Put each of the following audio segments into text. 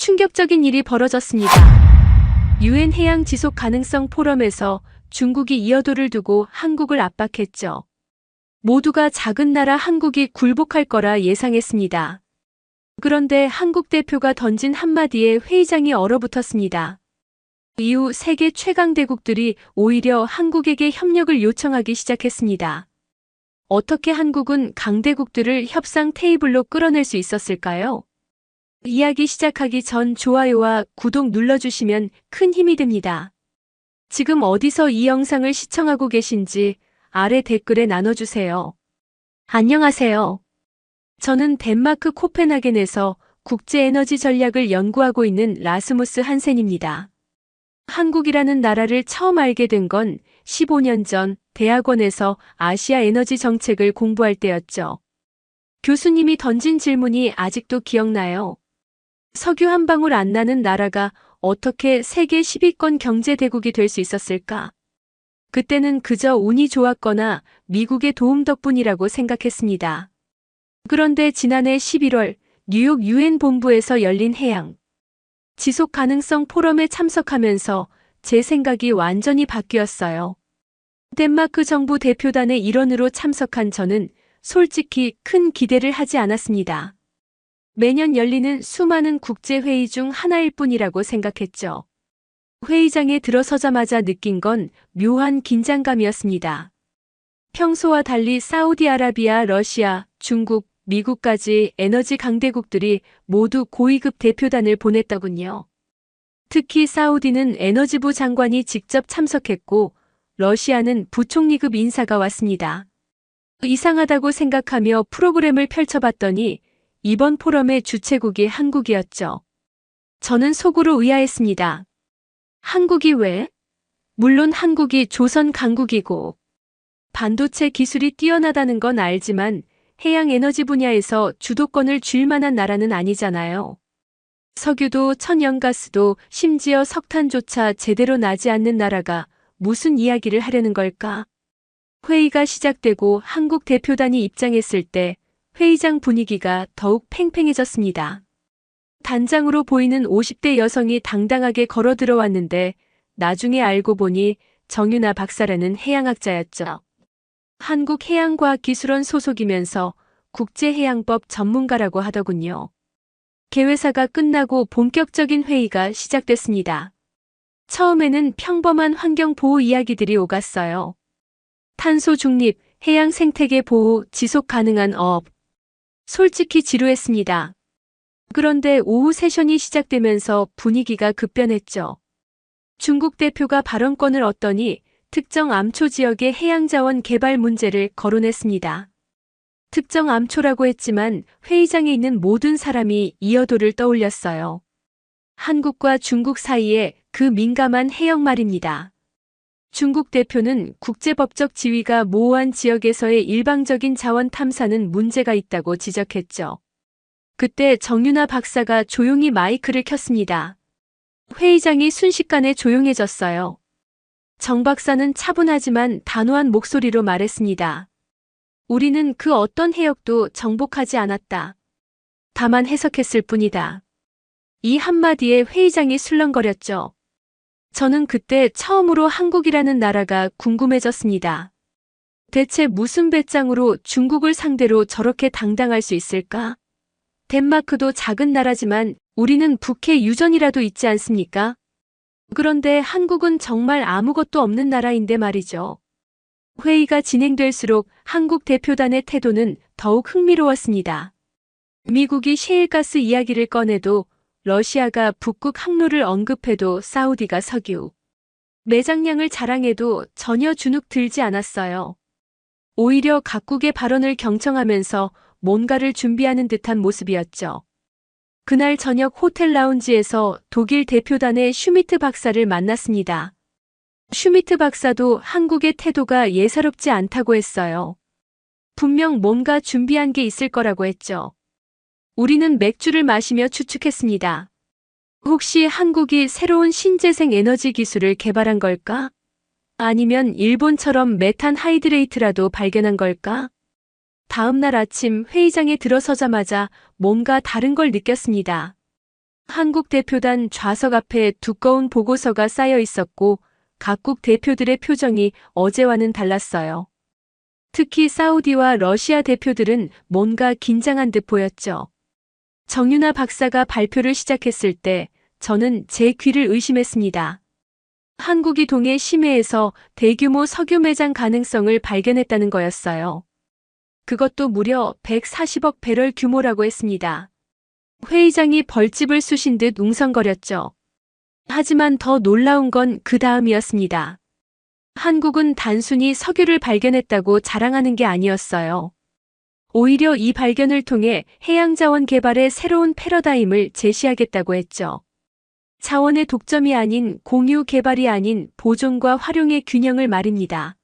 충격적인 일이 벌어졌습니다. 유엔 해양 지속 가능성 포럼에서 중국이 이어도를 두고 한국을 압박했죠. 모두가 작은 나라 한국이 굴복할 거라 예상했습니다. 그런데 한국 대표가 던진 한마디에 회의장이 얼어붙었습니다. 이후 세계 최강대국들이 오히려 한국에게 협력을 요청하기 시작했습니다. 어떻게 한국은 강대국들을 협상 테이블로 끌어낼 수 있었을까요? 이야기 시작하기 전 좋아요와 구독 눌러주시면 큰 힘이 됩니다. 지금 어디서 이 영상을 시청하고 계신지 아래 댓글에 나눠주세요. 안녕하세요. 저는 덴마크 코펜하겐에서 국제에너지 전략을 연구하고 있는 라스무스 한센입니다. 한국이라는 나라를 처음 알게 된 건 15년 전 대학원에서 아시아 에너지 정책을 공부할 때였죠. 교수님이 던진 질문이 아직도 기억나요. 석유 한 방울 안 나는 나라가 어떻게 세계 10위권 경제대국이 될 수 있었을까? 그때는 그저 운이 좋았거나 미국의 도움 덕분이라고 생각했습니다. 그런데 지난해 11월 뉴욕 유엔 본부에서 열린 해양 지속 가능성 포럼에 참석하면서 제 생각이 완전히 바뀌었어요. 덴마크 정부 대표단의 일원으로 참석한 저는 솔직히 큰 기대를 하지 않았습니다. 매년 열리는 수많은 국제회의 중 하나일 뿐이라고 생각했죠. 회의장에 들어서자마자 느낀 건 묘한 긴장감이었습니다. 평소와 달리 사우디아라비아, 러시아, 중국, 미국까지 에너지 강대국들이 모두 고위급 대표단을 보냈더군요. 특히 사우디는 에너지부 장관이 직접 참석했고 러시아는 부총리급 인사가 왔습니다. 이상하다고 생각하며 프로그램을 펼쳐봤더니 이번 포럼의 주최국이 한국이었죠. 저는 속으로 의아했습니다. 한국이 왜? 물론 한국이 조선 강국이고 반도체 기술이 뛰어나다는 건 알지만 해양 에너지 분야에서 주도권을 쥘 만한 나라는 아니잖아요. 석유도 천연가스도 심지어 석탄조차 제대로 나지 않는 나라가 무슨 이야기를 하려는 걸까? 회의가 시작되고 한국 대표단이 입장했을 때 회의장 분위기가 더욱 팽팽해졌습니다. 단장으로 보이는 50대 여성이 당당하게 걸어 들어왔는데 나중에 알고 보니 정윤아 박사라는 해양학자였죠. 한국해양과학기술원 소속이면서 국제해양법 전문가라고 하더군요. 개회사가 끝나고 본격적인 회의가 시작됐습니다. 처음에는 평범한 환경보호 이야기들이 오갔어요. 탄소 중립, 해양 생태계 보호, 지속 가능한 어업. 솔직히 지루했습니다. 그런데 오후 세션이 시작되면서 분위기가 급변했죠. 중국 대표가 발언권을 얻더니 특정 암초 지역의 해양자원 개발 문제를 거론했습니다. 특정 암초라고 했지만 회의장에 있는 모든 사람이 이어도를 떠올렸어요. 한국과 중국 사이에 그 민감한 해역 말입니다. 중국 대표는 국제법적 지위가 모호한 지역에서의 일방적인 자원 탐사는 문제가 있다고 지적했죠. 그때 정윤아 박사가 조용히 마이크를 켰습니다. 회의장이 순식간에 조용해졌어요. 정 박사는 차분하지만 단호한 목소리로 말했습니다. 우리는 그 어떤 해역도 정복하지 않았다. 다만 해석했을 뿐이다. 이 한마디에 회의장이 술렁거렸죠. 저는 그때 처음으로 한국이라는 나라가 궁금해졌습니다. 대체 무슨 배짱으로 중국을 상대로 저렇게 당당할 수 있을까? 덴마크도 작은 나라지만 우리는 북해 유전이라도 있지 않습니까? 그런데 한국은 정말 아무것도 없는 나라인데 말이죠. 회의가 진행될수록 한국 대표단의 태도는 더욱 흥미로웠습니다. 미국이 셰일가스 이야기를 꺼내도 러시아가 북극 항로를 언급해도 사우디가 석유, 매장량을 자랑해도 전혀 주눅 들지 않았어요. 오히려 각국의 발언을 경청하면서 뭔가를 준비하는 듯한 모습이었죠. 그날 저녁 호텔 라운지에서 독일 대표단의 슈미트 박사를 만났습니다. 슈미트 박사도 한국의 태도가 예사롭지 않다고 했어요. 분명 뭔가 준비한 게 있을 거라고 했죠. 우리는 맥주를 마시며 추측했습니다. 혹시 한국이 새로운 신재생 에너지 기술을 개발한 걸까? 아니면 일본처럼 메탄 하이드레이트라도 발견한 걸까? 다음 날 아침 회의장에 들어서자마자 뭔가 다른 걸 느꼈습니다. 한국 대표단 좌석 앞에 두꺼운 보고서가 쌓여 있었고 각국 대표들의 표정이 어제와는 달랐어요. 특히 사우디와 러시아 대표들은 뭔가 긴장한 듯 보였죠. 정윤아 박사가 발표를 시작했을 때 저는 제 귀를 의심했습니다. 한국이 동해 심해에서 대규모 석유 매장 가능성을 발견했다는 거였어요. 그것도 무려 140억 배럴 규모라고 했습니다. 회의장이 벌집을 쑤신 듯 웅성거렸죠. 하지만 더 놀라운 건 그 다음이었습니다. 한국은 단순히 석유를 발견했다고 자랑하는 게 아니었어요. 오히려 이 발견을 통해 해양자원 개발의 새로운 패러다임을 제시하겠다고 했죠. 자원의 독점이 아닌 공유 개발이 아닌 보존과 활용의 균형을 말입니다.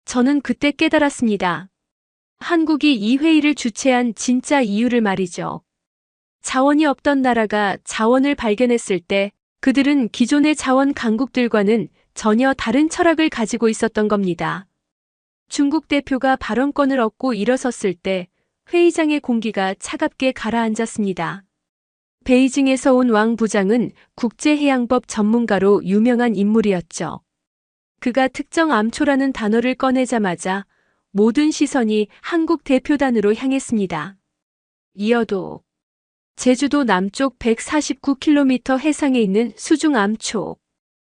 저는 그때 깨달았습니다. 한국이 이 회의를 주최한 진짜 이유를 말이죠. 자원이 없던 나라가 자원을 발견했을 때 그들은 기존의 자원 강국들과는 전혀 다른 철학을 가지고 있었던 겁니다. 중국 대표가 발언권을 얻고 일어섰을 때 회의장의 공기가 차갑게 가라앉았습니다. 베이징에서 온 왕 부장은 국제해양법 전문가로 유명한 인물이었죠. 그가 특정 암초라는 단어를 꺼내자마자 모든 시선이 한국 대표단으로 향했습니다. 이어도 제주도 남쪽 149km 해상에 있는 수중 암초.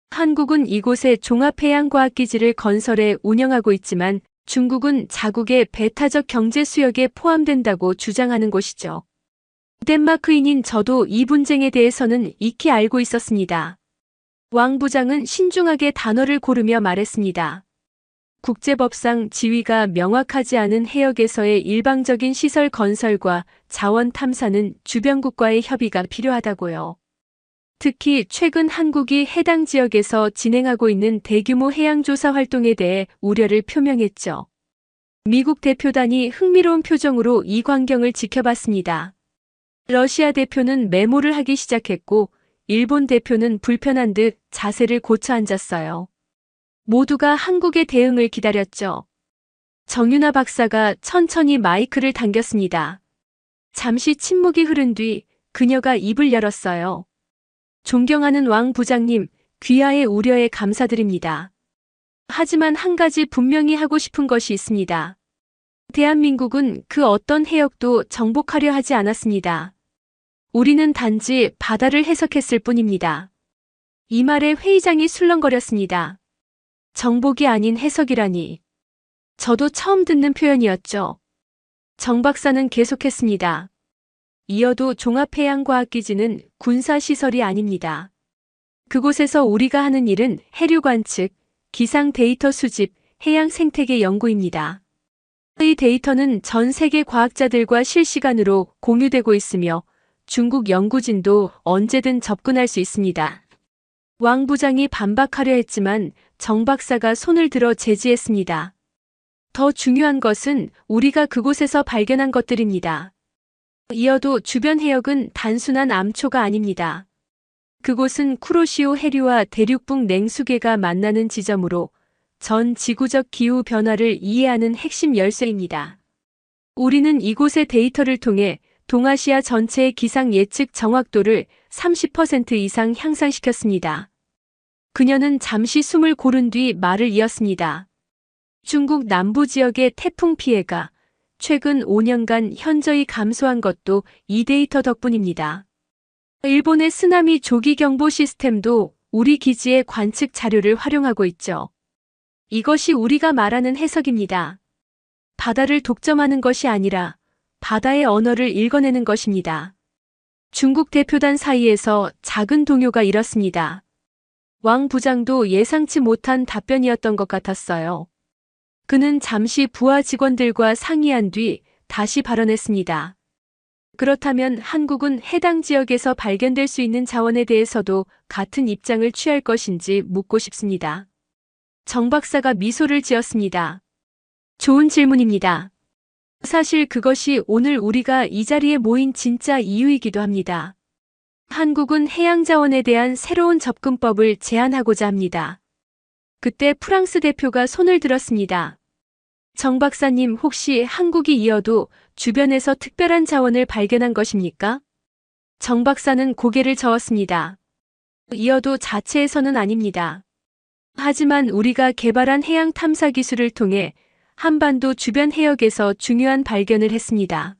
한국은 이곳에 종합해양과학기지를 건설해 운영하고 있지만 중국은 자국의 배타적 경제 수역에 포함된다고 주장하는 곳이죠. 덴마크인인 저도 이 분쟁에 대해서는 익히 알고 있었습니다. 왕 부장은 신중하게 단어를 고르며 말했습니다. 국제법상 지위가 명확하지 않은 해역에서의 일방적인 시설 건설과 자원 탐사는 주변국과의 협의가 필요하다고요. 특히 최근 한국이 해당 지역에서 진행하고 있는 대규모 해양조사 활동에 대해 우려를 표명했죠. 미국 대표단이 흥미로운 표정으로 이 광경을 지켜봤습니다. 러시아 대표는 메모를 하기 시작했고 일본 대표는 불편한 듯 자세를 고쳐 앉았어요. 모두가 한국의 대응을 기다렸죠. 정윤아 박사가 천천히 마이크를 당겼습니다. 잠시 침묵이 흐른 뒤 그녀가 입을 열었어요. 존경하는 왕 부장님, 귀하의 우려에 감사드립니다. 하지만 한 가지 분명히 하고 싶은 것이 있습니다. 대한민국은 그 어떤 해역도 정복하려 하지 않았습니다. 우리는 단지 바다를 해석했을 뿐입니다. 이 말에 회의장이 술렁거렸습니다. 정복이 아닌 해석이라니. 저도 처음 듣는 표현이었죠. 정 박사는 계속했습니다. 이어도 종합해양과학기지는 군사시설이 아닙니다. 그곳에서 우리가 하는 일은 해류 관측, 기상 데이터 수집, 해양 생태계 연구입니다. 이 데이터는 전 세계 과학자들과 실시간으로 공유되고 있으며 중국 연구진도 언제든 접근할 수 있습니다. 왕 부장이 반박하려 했지만 정 박사가 손을 들어 제지했습니다. 더 중요한 것은 우리가 그곳에서 발견한 것들입니다. 이어도 주변 해역은 단순한 암초가 아닙니다. 그곳은 쿠로시오 해류와 대륙북 냉수계가 만나는 지점으로 전 지구적 기후 변화를 이해하는 핵심 열쇠입니다. 우리는 이곳의 데이터를 통해 동아시아 전체의 기상 예측 정확도를 30% 이상 향상시켰습니다. 그녀는 잠시 숨을 고른 뒤 말을 이었습니다. 중국 남부 지역의 태풍 피해가 최근 5년간 현저히 감소한 것도 이 데이터 덕분입니다. 일본의 쓰나미 조기 경보 시스템도 우리 기지의 관측 자료를 활용하고 있죠. 이것이 우리가 말하는 해석입니다. 바다를 독점하는 것이 아니라 바다의 언어를 읽어내는 것입니다. 중국 대표단 사이에서 작은 동요가 일었습니다. 왕 부장도 예상치 못한 답변이었던 것 같았어요. 그는 잠시 부하 직원들과 상의한 뒤 다시 발언했습니다. 그렇다면 한국은 해당 지역에서 발견될 수 있는 자원에 대해서도 같은 입장을 취할 것인지 묻고 싶습니다. 정 박사가 미소를 지었습니다. 좋은 질문입니다. 사실 그것이 오늘 우리가 이 자리에 모인 진짜 이유이기도 합니다. 한국은 해양자원에 대한 새로운 접근법을 제안하고자 합니다. 그때 프랑스 대표가 손을 들었습니다. 정 박사님, 혹시 한국이 이어도 주변에서 특별한 자원을 발견한 것입니까? 정 박사는 고개를 저었습니다. 이어도 자체에서는 아닙니다. 하지만 우리가 개발한 해양 탐사 기술을 통해 한반도 주변 해역에서 중요한 발견을 했습니다.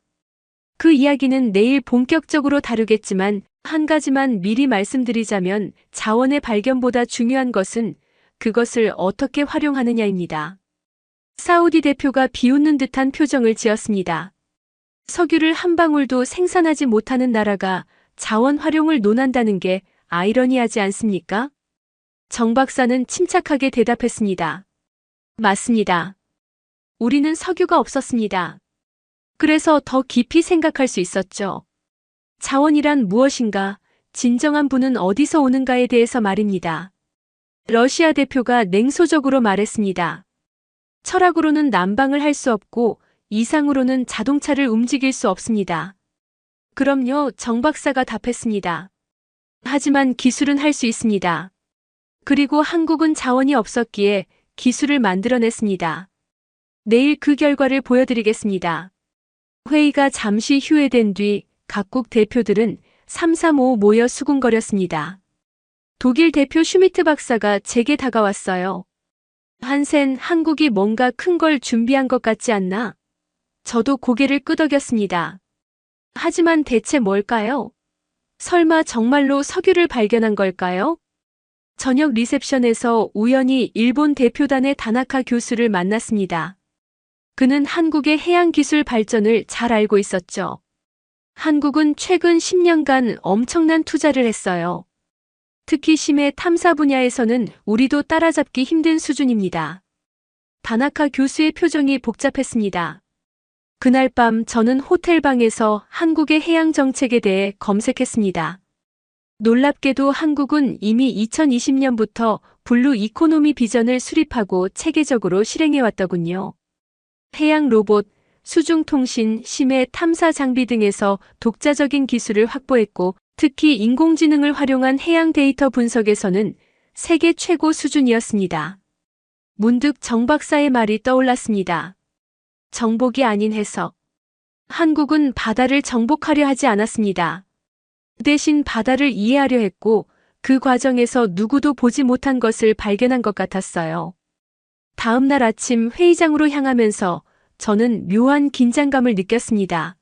그 이야기는 내일 본격적으로 다루겠지만 한 가지만 미리 말씀드리자면 자원의 발견보다 중요한 것은 그것을 어떻게 활용하느냐입니다. 사우디 대표가 비웃는 듯한 표정을 지었습니다. 석유를 한 방울도 생산하지 못하는 나라가 자원 활용을 논한다는 게 아이러니하지 않습니까? 정 박사는 침착하게 대답했습니다. 맞습니다. 우리는 석유가 없었습니다. 그래서 더 깊이 생각할 수 있었죠. 자원이란 무엇인가, 진정한 부는 어디서 오는가에 대해서 말입니다. 러시아 대표가 냉소적으로 말했습니다. 철학으로는 난방을 할 수 없고 이상으로는 자동차를 움직일 수 없습니다. 그럼요, 정 박사가 답했습니다. 하지만 기술은 할 수 있습니다. 그리고 한국은 자원이 없었기에 기술을 만들어냈습니다. 내일 그 결과를 보여드리겠습니다. 회의가 잠시 휴회된 뒤 각국 대표들은 삼삼오오 모여 수군거렸습니다. 독일 대표 슈미트 박사가 제게 다가왔어요. 한센, 한국이 뭔가 큰 걸 준비한 것 같지 않나? 저도 고개를 끄덕였습니다. 하지만 대체 뭘까요? 설마 정말로 석유를 발견한 걸까요? 저녁 리셉션에서 우연히 일본 대표단의 다나카 교수를 만났습니다. 그는 한국의 해양기술 발전을 잘 알고 있었죠. 한국은 최근 10년간 엄청난 투자를 했어요. 특히 심해 탐사 분야에서는 우리도 따라잡기 힘든 수준입니다. 다나카 교수의 표정이 복잡했습니다. 그날 밤 저는 호텔방에서 한국의 해양 정책에 대해 검색했습니다. 놀랍게도 한국은 이미 2020년부터 블루 이코노미 비전을 수립하고 체계적으로 실행해왔더군요. 해양 로봇, 수중통신, 심해 탐사 장비 등에서 독자적인 기술을 확보했고 특히 인공지능을 활용한 해양 데이터 분석에서는 세계 최고 수준이었습니다. 문득 정 박사의 말이 떠올랐습니다. 정복이 아닌 해석. 한국은 바다를 정복하려 하지 않았습니다. 대신 바다를 이해하려 했고 그 과정에서 누구도 보지 못한 것을 발견한 것 같았어요. 다음 날 아침 회의장으로 향하면서 저는 묘한 긴장감을 느꼈습니다.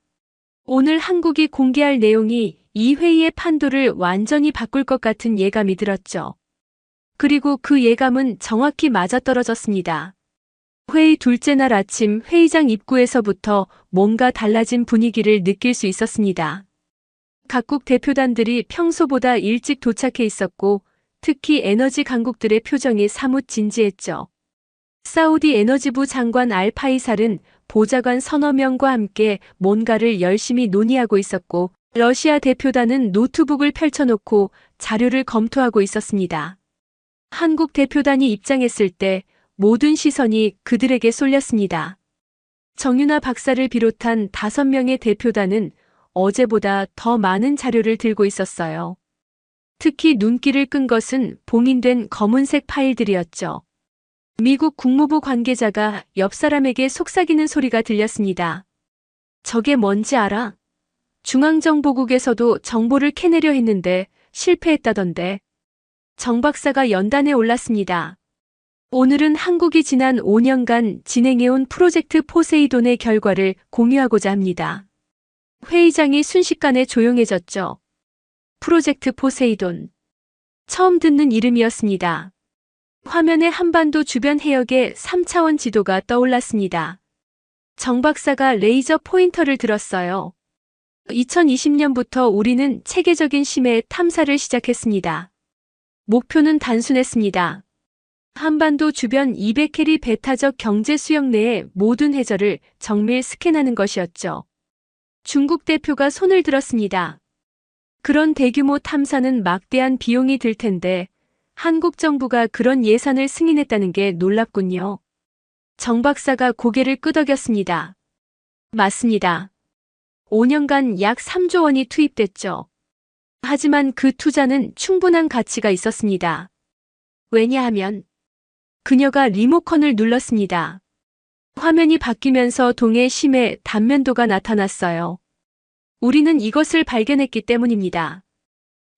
오늘 한국이 공개할 내용이 이 회의의 판도를 완전히 바꿀 것 같은 예감이 들었죠. 그리고 그 예감은 정확히 맞아떨어졌습니다. 회의 둘째 날 아침 회의장 입구에서부터 뭔가 달라진 분위기를 느낄 수 있었습니다. 각국 대표단들이 평소보다 일찍 도착해 있었고 특히 에너지 강국들의 표정이 사뭇 진지했죠. 사우디 에너지부 장관 알파이살은 보좌관 서너 명과 함께 뭔가를 열심히 논의하고 있었고 러시아 대표단은 노트북을 펼쳐놓고 자료를 검토하고 있었습니다. 한국 대표단이 입장했을 때 모든 시선이 그들에게 쏠렸습니다. 정윤아 박사를 비롯한 5명의 대표단은 어제보다 더 많은 자료를 들고 있었어요. 특히 눈길을 끈 것은 봉인된 검은색 파일들이었죠. 미국 국무부 관계자가 옆 사람에게 속삭이는 소리가 들렸습니다. 저게 뭔지 알아? 중앙정보국에서도 정보를 캐내려 했는데 실패했다던데. 정 박사가 연단에 올랐습니다. 오늘은 한국이 지난 5년간 진행해온 프로젝트 포세이돈의 결과를 공유하고자 합니다. 회의장이 순식간에 조용해졌죠. 프로젝트 포세이돈. 처음 듣는 이름이었습니다. 화면에 한반도 주변 해역의 3차원 지도가 떠올랐습니다. 정 박사가 레이저 포인터를 들었어요. 2020년부터 우리는 체계적인 심해 탐사를 시작했습니다. 목표는 단순했습니다. 한반도 주변 200캐리 배타적 경제 수역 내의 모든 해저를 정밀 스캔하는 것이었죠. 중국 대표가 손을 들었습니다. 그런 대규모 탐사는 막대한 비용이 들 텐데 한국 정부가 그런 예산을 승인했다는 게 놀랍군요. 정 박사가 고개를 끄덕였습니다. 맞습니다. 5년간 약 3조 원이 투입됐죠. 하지만 그 투자는 충분한 가치가 있었습니다. 왜냐하면 그녀가 리모컨을 눌렀습니다. 화면이 바뀌면서 동해 심해 단면도가 나타났어요. 우리는 이것을 발견했기 때문입니다.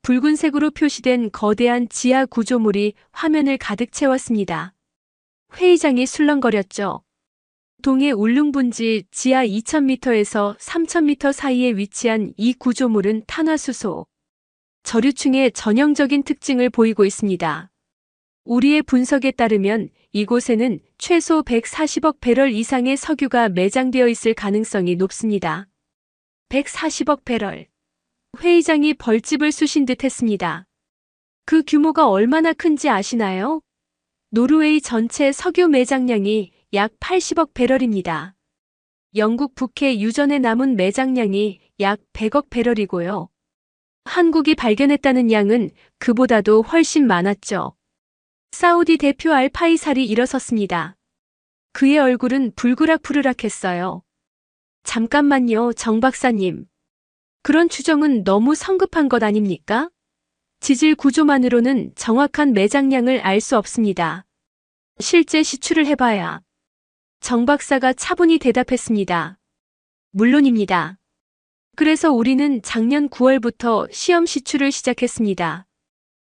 붉은색으로 표시된 거대한 지하 구조물이 화면을 가득 채웠습니다. 회의장이 술렁거렸죠. 동해 울릉분지 지하 2000m에서 3000m 사이에 위치한 이 구조물은 탄화수소, 저류층의 전형적인 특징을 보이고 있습니다. 우리의 분석에 따르면 이곳에는 최소 140억 배럴 이상의 석유가 매장되어 있을 가능성이 높습니다. 140억 배럴. 회의장이 벌집을 쑤신 듯 했습니다. 그 규모가 얼마나 큰지 아시나요? 노르웨이 전체 석유 매장량이 약 80억 배럴입니다. 영국 북해 유전에 남은 매장량이 약 100억 배럴이고요. 한국이 발견했다는 양은 그보다도 훨씬 많았죠. 사우디 대표 알파이살이 일어섰습니다. 그의 얼굴은 불그락푸르락했어요. 잠깐만요, 정 박사님. 그런 추정은 너무 성급한 것 아닙니까? 지질 구조만으로는 정확한 매장량을 알 수 없습니다. 실제 시추를 해봐야. 정 박사가 차분히 대답했습니다. 물론입니다. 그래서 우리는 작년 9월부터 시험 시추를 시작했습니다.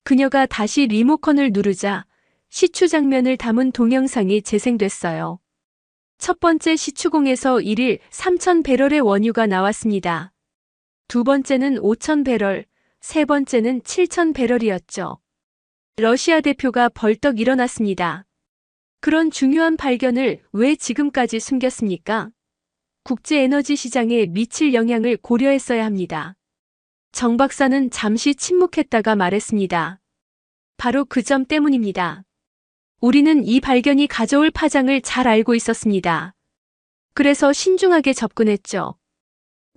그녀가 다시 리모컨을 누르자 시추 장면을 담은 동영상이 재생됐어요. 첫 번째 시추공에서 1일 3000배럴의 원유가 나왔습니다. 두 번째는 5000배럴, 세 번째는 7000배럴이었죠. 러시아 대표가 벌떡 일어났습니다. 그런 중요한 발견을 왜 지금까지 숨겼습니까? 국제 에너지 시장에 미칠 영향을 고려했어야 합니다. 정 박사는 잠시 침묵했다가 말했습니다. 바로 그 점 때문입니다. 우리는 이 발견이 가져올 파장을 잘 알고 있었습니다. 그래서 신중하게 접근했죠.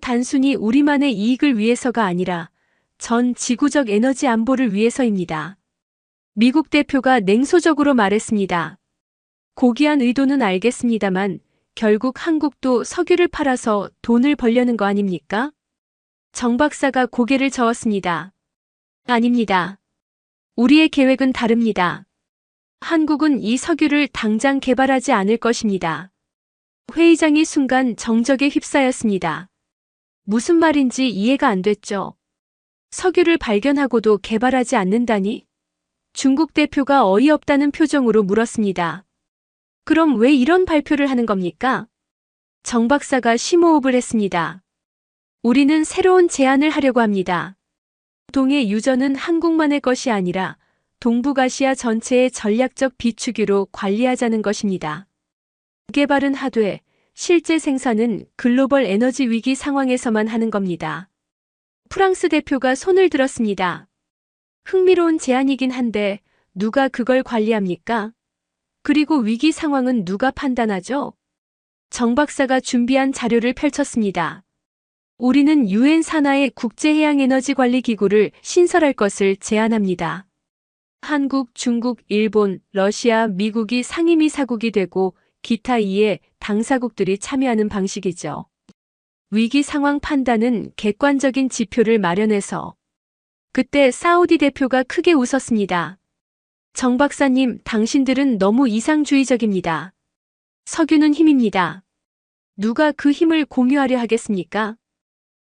단순히 우리만의 이익을 위해서가 아니라 전 지구적 에너지 안보를 위해서입니다. 미국 대표가 냉소적으로 말했습니다. 고귀한 의도는 알겠습니다만 결국 한국도 석유를 팔아서 돈을 벌려는 거 아닙니까? 정 박사가 고개를 저었습니다. 아닙니다. 우리의 계획은 다릅니다. 한국은 이 석유를 당장 개발하지 않을 것입니다. 회의장이 순간 정적에 휩싸였습니다. 무슨 말인지 이해가 안 됐죠. 석유를 발견하고도 개발하지 않는다니? 중국 대표가 어이없다는 표정으로 물었습니다. 그럼 왜 이런 발표를 하는 겁니까? 정 박사가 심호흡을 했습니다. 우리는 새로운 제안을 하려고 합니다. 동해 유전은 한국만의 것이 아니라 동북아시아 전체의 전략적 비축유로 관리하자는 것입니다. 개발은 하되 실제 생산은 글로벌 에너지 위기 상황에서만 하는 겁니다. 프랑스 대표가 손을 들었습니다. 흥미로운 제안이긴 한데 누가 그걸 관리합니까? 그리고 위기 상황은 누가 판단하죠? 정 박사가 준비한 자료를 펼쳤습니다. 우리는 유엔 산하의 국제해양에너지관리기구를 신설할 것을 제안합니다. 한국, 중국, 일본, 러시아, 미국이 상임이사국이 되고 기타 이에 당사국들이 참여하는 방식이죠. 위기 상황 판단은 객관적인 지표를 마련해서. 그때 사우디 대표가 크게 웃었습니다. 정 박사님, 당신들은 너무 이상주의적입니다. 석유는 힘입니다. 누가 그 힘을 공유하려 하겠습니까?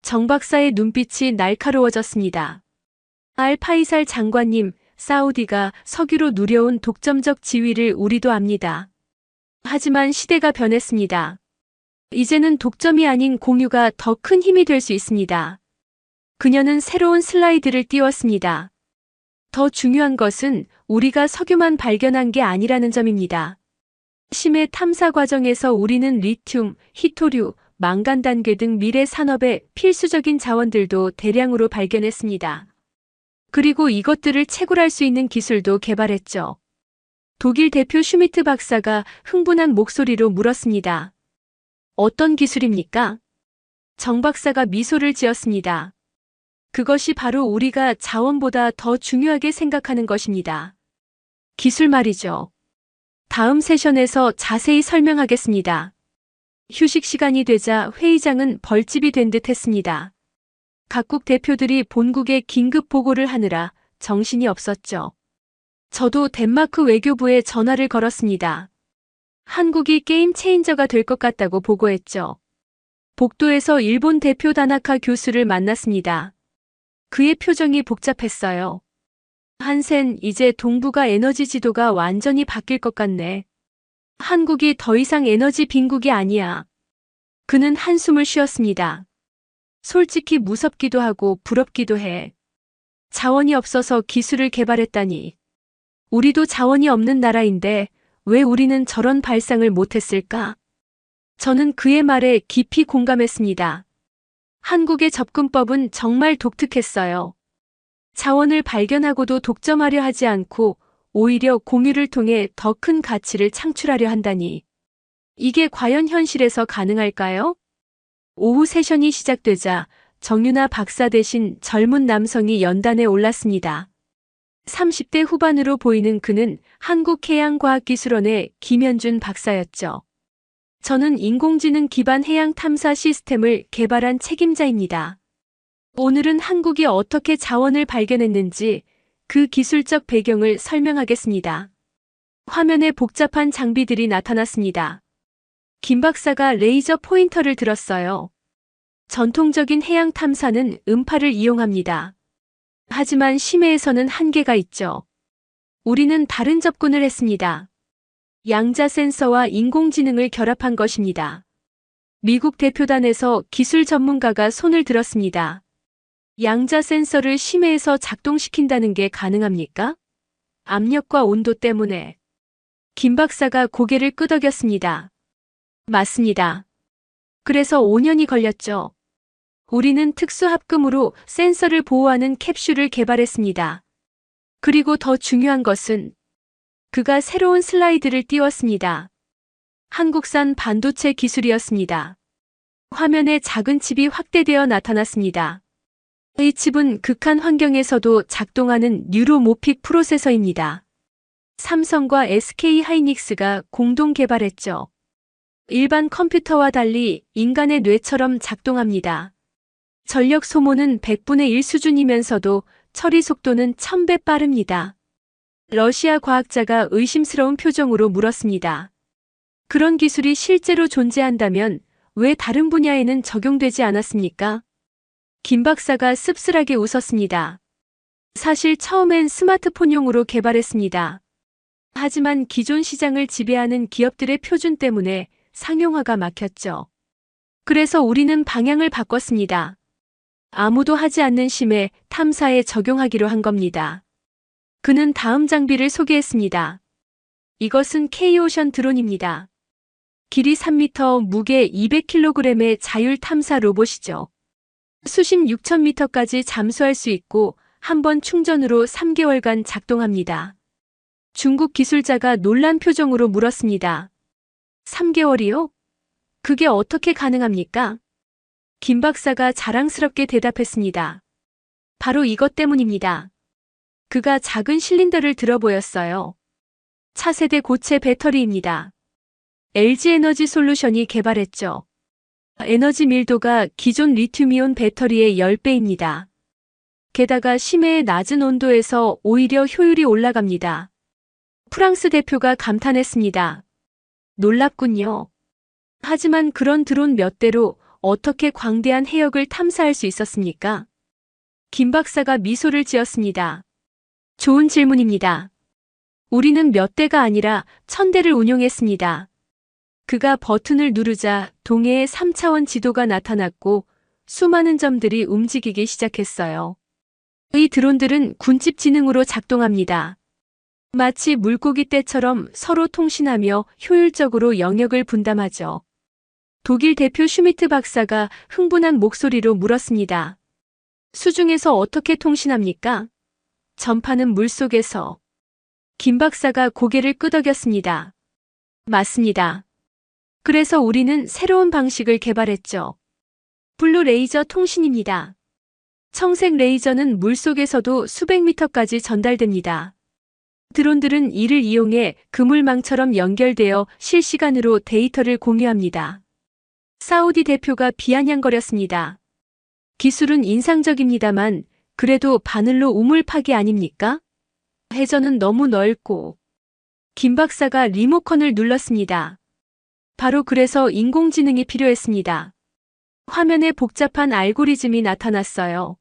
정 박사의 눈빛이 날카로워졌습니다. 알파이살 장관님, 사우디가 석유로 누려온 독점적 지위를 우리도 압니다. 하지만 시대가 변했습니다. 이제는 독점이 아닌 공유가 더 큰 힘이 될 수 있습니다. 그녀는 새로운 슬라이드를 띄웠습니다. 더 중요한 것은 우리가 석유만 발견한 게 아니라는 점입니다. 심해 탐사 과정에서 우리는 리튬, 히토류, 망간 단계 등 미래 산업의 필수적인 자원들도 대량으로 발견했습니다. 그리고 이것들을 채굴할 수 있는 기술도 개발했죠. 독일 대표 슈미트 박사가 흥분한 목소리로 물었습니다. 어떤 기술입니까? 정 박사가 미소를 지었습니다. 그것이 바로 우리가 자원보다 더 중요하게 생각하는 것입니다. 기술 말이죠. 다음 세션에서 자세히 설명하겠습니다. 휴식 시간이 되자 회의장은 벌집이 된 듯 했습니다. 각국 대표들이 본국에 긴급 보고를 하느라 정신이 없었죠. 저도 덴마크 외교부에 전화를 걸었습니다. 한국이 게임 체인저가 될 것 같다고 보고했죠. 복도에서 일본 대표 다나카 교수를 만났습니다. 그의 표정이 복잡했어요. 한센, 이제 동북아 에너지 지도가 완전히 바뀔 것 같네. 한국이 더 이상 에너지 빈국이 아니야. 그는 한숨을 쉬었습니다. 솔직히 무섭기도 하고 부럽기도 해. 자원이 없어서 기술을 개발했다니. 우리도 자원이 없는 나라인데 왜 우리는 저런 발상을 못했을까? 저는 그의 말에 깊이 공감했습니다. 한국의 접근법은 정말 독특했어요. 자원을 발견하고도 독점하려 하지 않고 오히려 공유를 통해 더 큰 가치를 창출하려 한다니. 이게 과연 현실에서 가능할까요? 오후 세션이 시작되자 정윤아 박사 대신 젊은 남성이 연단에 올랐습니다. 30대 후반으로 보이는 그는 한국해양과학기술원의 김현준 박사였죠. 저는 인공지능 기반 해양 탐사 시스템을 개발한 책임자입니다. 오늘은 한국이 어떻게 자원을 발견했는지 그 기술적 배경을 설명하겠습니다. 화면에 복잡한 장비들이 나타났습니다. 김 박사가 레이저 포인터를 들었어요. 전통적인 해양 탐사는 음파를 이용합니다. 하지만 심해에서는 한계가 있죠. 우리는 다른 접근을 했습니다. 양자 센서와 인공지능을 결합한 것입니다. 미국 대표단에서 기술 전문가가 손을 들었습니다. 양자 센서를 심해에서 작동시킨다는 게 가능합니까? 압력과 온도 때문에. 김 박사가 고개를 끄덕였습니다. 맞습니다. 그래서 5년이 걸렸죠. 우리는 특수합금으로 센서를 보호하는 캡슐을 개발했습니다. 그리고 더 중요한 것은 그가 새로운 슬라이드를 띄웠습니다. 한국산 반도체 기술이었습니다. 화면에 작은 칩이 확대되어 나타났습니다. 이 칩은 극한 환경에서도 작동하는 뉴로모픽 프로세서입니다. 삼성과 SK 하이닉스가 공동 개발했죠. 일반 컴퓨터와 달리 인간의 뇌처럼 작동합니다. 전력 소모는 100분의 1 수준이면서도 처리 속도는 1000배 빠릅니다. 러시아 과학자가 의심스러운 표정으로 물었습니다. 그런 기술이 실제로 존재한다면 왜 다른 분야에는 적용되지 않았습니까? 김 박사가 씁쓸하게 웃었습니다. 사실 처음엔 스마트폰용으로 개발했습니다. 하지만 기존 시장을 지배하는 기업들의 표준 때문에 상용화가 막혔죠. 그래서 우리는 방향을 바꿨습니다. 아무도 하지 않는 심해 탐사에 적용하기로 한 겁니다. 그는 다음 장비를 소개했습니다. 이것은 K-오션 드론입니다. 길이 3m, 무게 200kg의 자율 탐사 로봇이죠. 수심 6000m까지 잠수할 수 있고 한 번 충전으로 3개월간 작동합니다. 중국 기술자가 놀란 표정으로 물었습니다. 3개월이요? 그게 어떻게 가능합니까? 김 박사가 자랑스럽게 대답했습니다. 바로 이것 때문입니다. 그가 작은 실린더를 들어 보였어요. 차세대 고체 배터리입니다. LG에너지 솔루션이 개발했죠. 에너지 밀도가 기존 리튬이온 배터리의 10배입니다. 게다가 심해의 낮은 온도에서 오히려 효율이 올라갑니다. 프랑스 대표가 감탄했습니다. 놀랍군요. 하지만 그런 드론 몇 대로 어떻게 광대한 해역을 탐사할 수 있었습니까? 김 박사가 미소를 지었습니다. 좋은 질문입니다. 우리는 몇 대가 아니라 1000대를 운용했습니다. 그가 버튼을 누르자 동해의 3차원 지도가 나타났고 수많은 점들이 움직이기 시작했어요. 이 드론들은 군집 지능으로 작동합니다. 마치 물고기 떼처럼 서로 통신하며 효율적으로 영역을 분담하죠. 독일 대표 슈미트 박사가 흥분한 목소리로 물었습니다. 수중에서 어떻게 통신합니까? 전파는 물속에서. 김 박사가 고개를 끄덕였습니다. 맞습니다. 그래서 우리는 새로운 방식을 개발했죠. 블루 레이저 통신입니다. 청색 레이저는 물속에서도 수백 미터까지 전달됩니다. 드론들은 이를 이용해 그물망처럼 연결되어 실시간으로 데이터를 공유합니다. 사우디 대표가 비아냥거렸습니다. 기술은 인상적입니다만 그래도 바늘로 우물 파기 아닙니까? 해저는 너무 넓고. 김 박사가 리모컨을 눌렀습니다. 바로 그래서 인공지능이 필요했습니다. 화면에 복잡한 알고리즘이 나타났어요.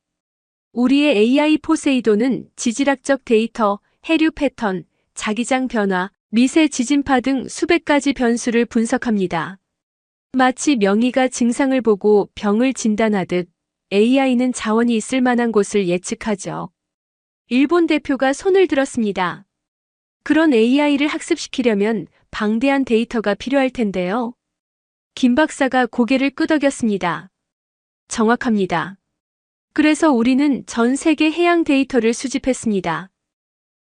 우리의 AI 포세이돈은 지질학적 데이터, 해류 패턴, 자기장 변화, 미세 지진파 등 수백 가지 변수를 분석합니다. 마치 명의가 증상을 보고 병을 진단하듯 AI는 자원이 있을 만한 곳을 예측하죠. 일본 대표가 손을 들었습니다. 그런 AI를 학습시키려면 방대한 데이터가 필요할 텐데요. 김 박사가 고개를 끄덕였습니다. 정확합니다. 그래서 우리는 전 세계 해양 데이터를 수집했습니다.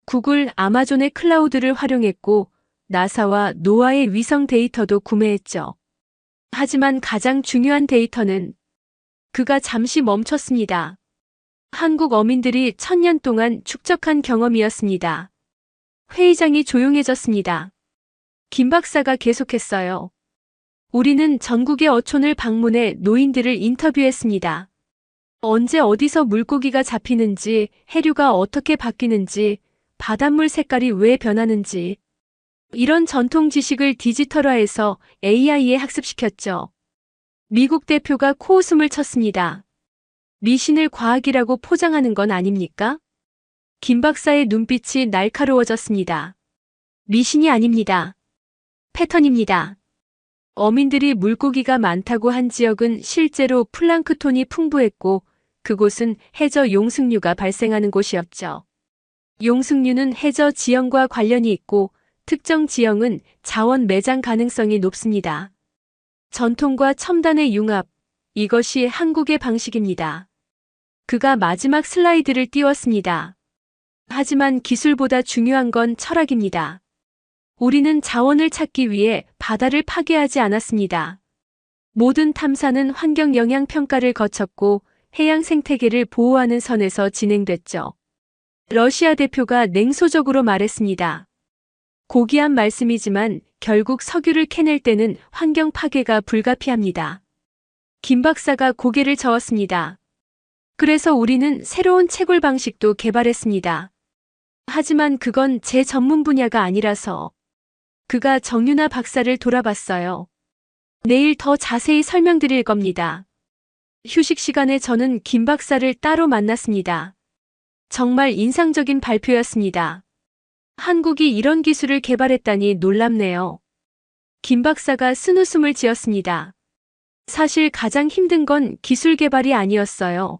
구글, 아마존의 클라우드를 활용했고 나사와 노아의 위성 데이터도 구매했죠. 하지만 가장 중요한 데이터는 그가 잠시 멈췄습니다. 한국 어민들이 1000년 동안 축적한 경험이었습니다. 회의장이 조용해졌습니다. 김 박사가 계속했어요. 우리는 전국의 어촌을 방문해 노인들을 인터뷰했습니다. 언제 어디서 물고기가 잡히는지, 해류가 어떻게 바뀌는지, 바닷물 색깔이 왜 변하는지, 이런 전통 지식을 디지털화해서 AI에 학습시켰죠. 미국 대표가 코웃음을 쳤습니다. 미신을 과학이라고 포장하는 건 아닙니까? 김 박사의 눈빛이 날카로워졌습니다. 미신이 아닙니다. 패턴입니다. 어민들이 물고기가 많다고 한 지역은 실제로 플랑크톤이 풍부했고 그곳은 해저 용승류가 발생하는 곳이었죠. 용승류는 해저 지형과 관련이 있고 특정 지형은 자원 매장 가능성이 높습니다. 전통과 첨단의 융합, 이것이 한국의 방식입니다. 그가 마지막 슬라이드를 띄웠습니다. 하지만 기술보다 중요한 건 철학입니다. 우리는 자원을 찾기 위해 바다를 파괴하지 않았습니다. 모든 탐사는 환경 영향 평가를 거쳤고 해양 생태계를 보호하는 선에서 진행됐죠. 러시아 대표가 냉소적으로 말했습니다. 고귀한 말씀이지만 결국 석유를 캐낼 때는 환경 파괴가 불가피합니다. 김 박사가 고개를 저었습니다. 그래서 우리는 새로운 채굴 방식도 개발했습니다. 하지만 그건 제 전문 분야가 아니라서. 그가 정윤아 박사를 돌아봤어요. 내일 더 자세히 설명드릴 겁니다. 휴식 시간에 저는 김 박사를 따로 만났습니다. 정말 인상적인 발표였습니다. 한국이 이런 기술을 개발했다니 놀랍네요. 김 박사가 쓴웃음을 지었습니다. 사실 가장 힘든 건 기술 개발이 아니었어요.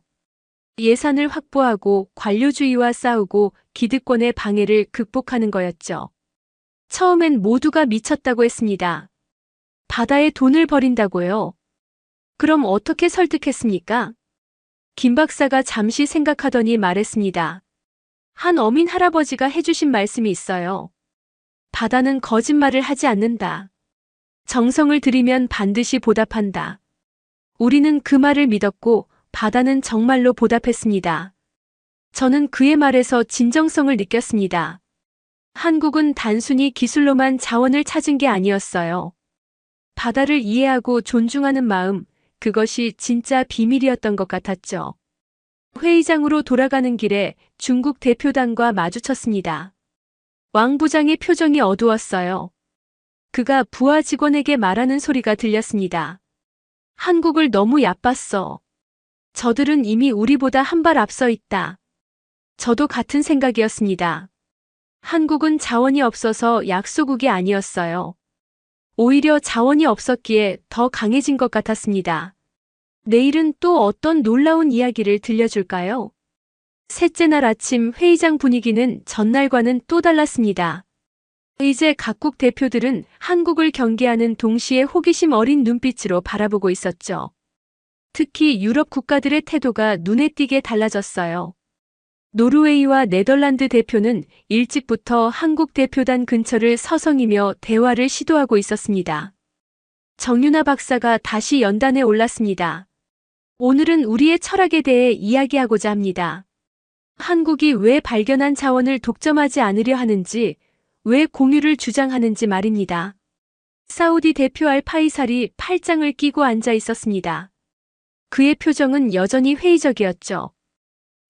예산을 확보하고 관료주의와 싸우고 기득권의 방해를 극복하는 거였죠. 처음엔 모두가 미쳤다고 했습니다. 바다에 돈을 버린다고요? 그럼 어떻게 설득했습니까? 김 박사가 잠시 생각하더니 말했습니다. 한 어민 할아버지가 해주신 말씀이 있어요. 바다는 거짓말을 하지 않는다. 정성을 들이면 반드시 보답한다. 우리는 그 말을 믿었고 바다는 정말로 보답했습니다. 저는 그의 말에서 진정성을 느꼈습니다. 한국은 단순히 기술로만 자원을 찾은 게 아니었어요. 바다를 이해하고 존중하는 마음, 그것이 진짜 비밀이었던 것 같았죠. 회의장으로 돌아가는 길에 중국 대표단과 마주쳤습니다. 왕 부장의 표정이 어두웠어요. 그가 부하 직원에게 말하는 소리가 들렸습니다. 한국을 너무 얕봤어. 저들은 이미 우리보다 한 발 앞서 있다. 저도 같은 생각이었습니다. 한국은 자원이 없어서 약소국이 아니었어요. 오히려 자원이 없었기에 더 강해진 것 같았습니다. 내일은 또 어떤 놀라운 이야기를 들려줄까요? 셋째 날 아침 회의장 분위기는 전날과는 또 달랐습니다. 이제 각국 대표들은 한국을 경계하는 동시에 호기심 어린 눈빛으로 바라보고 있었죠. 특히 유럽 국가들의 태도가 눈에 띄게 달라졌어요. 노르웨이와 네덜란드 대표는 일찍부터 한국 대표단 근처를 서성이며 대화를 시도하고 있었습니다. 정윤아 박사가 다시 연단에 올랐습니다. 오늘은 우리의 철학에 대해 이야기하고자 합니다. 한국이 왜 발견한 자원을 독점하지 않으려 하는지, 왜 공유를 주장하는지 말입니다. 사우디 대표 알 파이살이 팔짱을 끼고 앉아 있었습니다. 그의 표정은 여전히 회의적이었죠.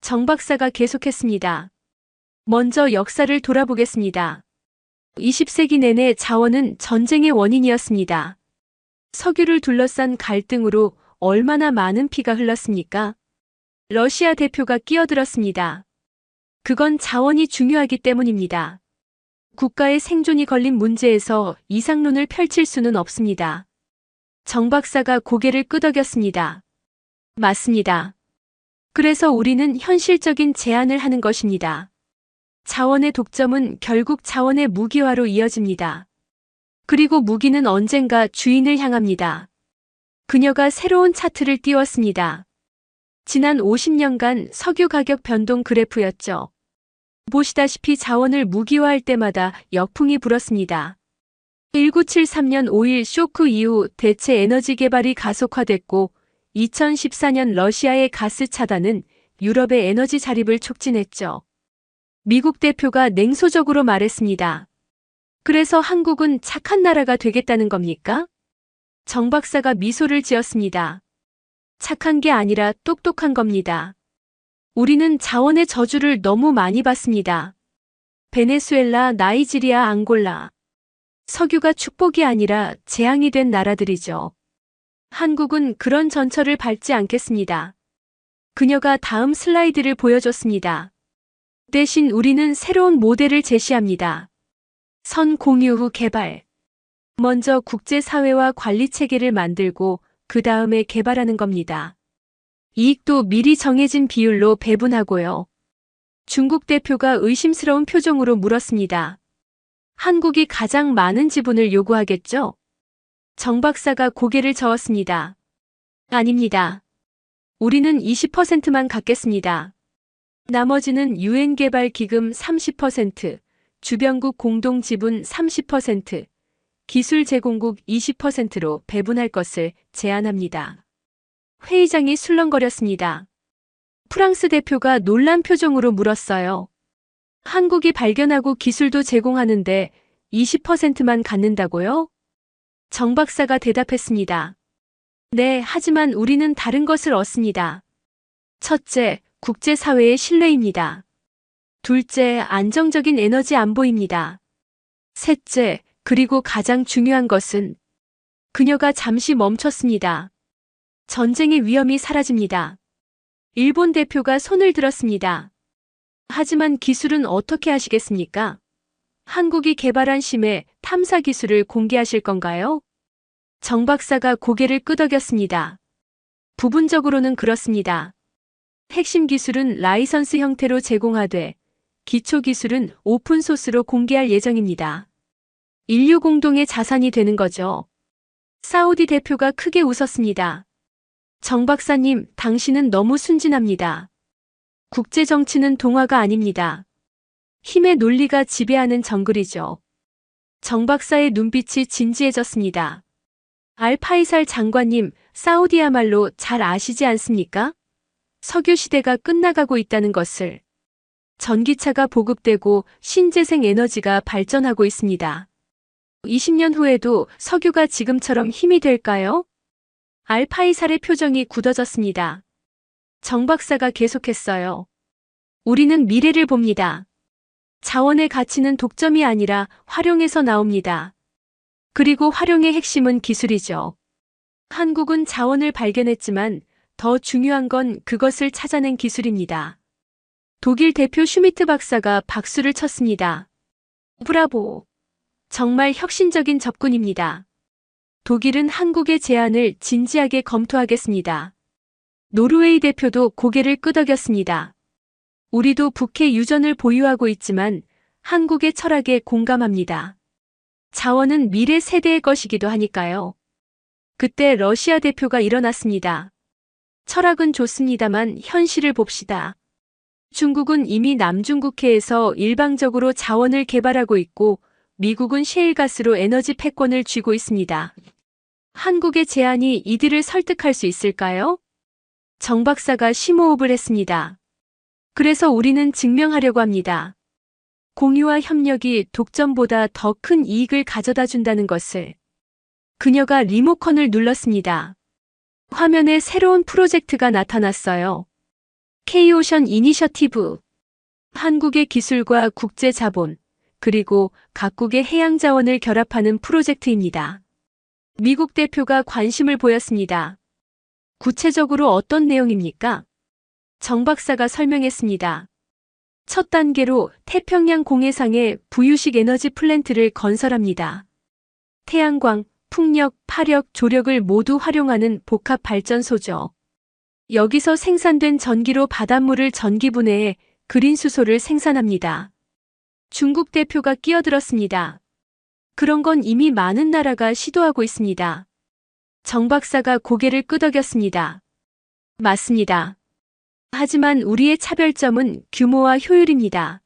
정 박사가 계속했습니다. 먼저 역사를 돌아보겠습니다. 20세기 내내 자원은 전쟁의 원인이었습니다. 석유를 둘러싼 갈등으로 얼마나 많은 피가 흘렀습니까? 러시아 대표가 끼어들었습니다. 그건 자원이 중요하기 때문입니다. 국가의 생존이 걸린 문제에서 이상론을 펼칠 수는 없습니다. 정 박사가 고개를 끄덕였습니다. 맞습니다. 그래서 우리는 현실적인 제안을 하는 것입니다. 자원의 독점은 결국 자원의 무기화로 이어집니다. 그리고 무기는 언젠가 주인을 향합니다. 그녀가 새로운 차트를 띄웠습니다. 지난 50년간 석유 가격 변동 그래프였죠. 보시다시피 자원을 무기화할 때마다 역풍이 불었습니다. 1973년 5.1 쇼크 이후 대체 에너지 개발이 가속화됐고 2014년 러시아의 가스 차단은 유럽의 에너지 자립을 촉진했죠. 미국 대표가 냉소적으로 말했습니다. 그래서 한국은 착한 나라가 되겠다는 겁니까? 정 박사가 미소를 지었습니다. 착한 게 아니라 똑똑한 겁니다. 우리는 자원의 저주를 너무 많이 받습니다. 베네수엘라, 나이지리아, 앙골라. 석유가 축복이 아니라 재앙이 된 나라들이죠. 한국은 그런 전철을 밟지 않겠습니다. 그녀가 다음 슬라이드를 보여줬습니다. 대신 우리는 새로운 모델을 제시합니다. 선 공유 후 개발. 먼저 국제사회와 관리체계를 만들고 그 다음에 개발하는 겁니다. 이익도 미리 정해진 비율로 배분하고요. 중국 대표가 의심스러운 표정으로 물었습니다. 한국이 가장 많은 지분을 요구하겠죠? 정 박사가 고개를 저었습니다. 아닙니다. 우리는 20%만 갖겠습니다. 나머지는 유엔 개발 기금 30%, 주변국 공동 지분 30%, 기술 제공국 20%로 배분할 것을 제안합니다. 회의장이 술렁거렸습니다. 프랑스 대표가 놀란 표정으로 물었어요. 한국이 발견하고 기술도 제공하는데 20%만 갖는다고요? 정 박사가 대답했습니다. 네, 하지만 우리는 다른 것을 얻습니다. 첫째, 국제사회의 신뢰입니다. 둘째, 안정적인 에너지 안보입니다. 셋째, 그리고 가장 중요한 것은 그녀가 잠시 멈췄습니다. 전쟁의 위험이 사라집니다. 일본 대표가 손을 들었습니다. 하지만 기술은 어떻게 하시겠습니까? 한국이 개발한 심해 탐사 기술을 공개하실 건가요? 정 박사가 고개를 끄덕였습니다. 부분적으로는 그렇습니다. 핵심 기술은 라이선스 형태로 제공하되 기초 기술은 오픈소스로 공개할 예정입니다. 인류 공동의 자산이 되는 거죠. 사우디 대표가 크게 웃었습니다. 정 박사님, 당신은 너무 순진합니다. 국제 정치는 동화가 아닙니다. 힘의 논리가 지배하는 정글이죠. 정 박사의 눈빛이 진지해졌습니다. 알파이살 장관님, 사우디야말로 잘 아시지 않습니까? 석유 시대가 끝나가고 있다는 것을. 전기차가 보급되고 신재생 에너지가 발전하고 있습니다. 20년 후에도 석유가 지금처럼 힘이 될까요? 알파이살의 표정이 굳어졌습니다. 정 박사가 계속했어요. 우리는 미래를 봅니다. 자원의 가치는 독점이 아니라 활용에서 나옵니다. 그리고 활용의 핵심은 기술이죠. 한국은 자원을 발견했지만 더 중요한 건 그것을 찾아낸 기술입니다. 독일 대표 슈미트 박사가 박수를 쳤습니다. 브라보! 정말 혁신적인 접근입니다. 독일은 한국의 제안을 진지하게 검토하겠습니다. 노르웨이 대표도 고개를 끄덕였습니다. 우리도 북해 유전을 보유하고 있지만 한국의 철학에 공감합니다. 자원은 미래 세대의 것이기도 하니까요. 그때 러시아 대표가 일어났습니다. 철학은 좋습니다만 현실을 봅시다. 중국은 이미 남중국해에서 일방적으로 자원을 개발하고 있고 미국은 셰일가스로 에너지 패권을 쥐고 있습니다. 한국의 제안이 이들을 설득할 수 있을까요? 정 박사가 심호흡을 했습니다. 그래서 우리는 증명하려고 합니다. 공유와 협력이 독점보다 더 큰 이익을 가져다 준다는 것을. 그녀가 리모컨을 눌렀습니다. 화면에 새로운 프로젝트가 나타났어요. K-오션 이니셔티브. 한국의 기술과 국제 자본, 그리고 각국의 해양 자원을 결합하는 프로젝트입니다. 미국 대표가 관심을 보였습니다. 구체적으로 어떤 내용입니까? 정 박사가 설명했습니다. 첫 단계로 태평양 공해상에 부유식 에너지 플랜트를 건설합니다. 태양광, 풍력, 파력, 조력을 모두 활용하는 복합 발전소죠. 여기서 생산된 전기로 바닷물을 전기 분해해 그린 수소를 생산합니다. 중국 대표가 끼어들었습니다. 그런 건 이미 많은 나라가 시도하고 있습니다. 정 박사가 고개를 끄덕였습니다. 맞습니다. 하지만 우리의 차별점은 규모와 효율입니다.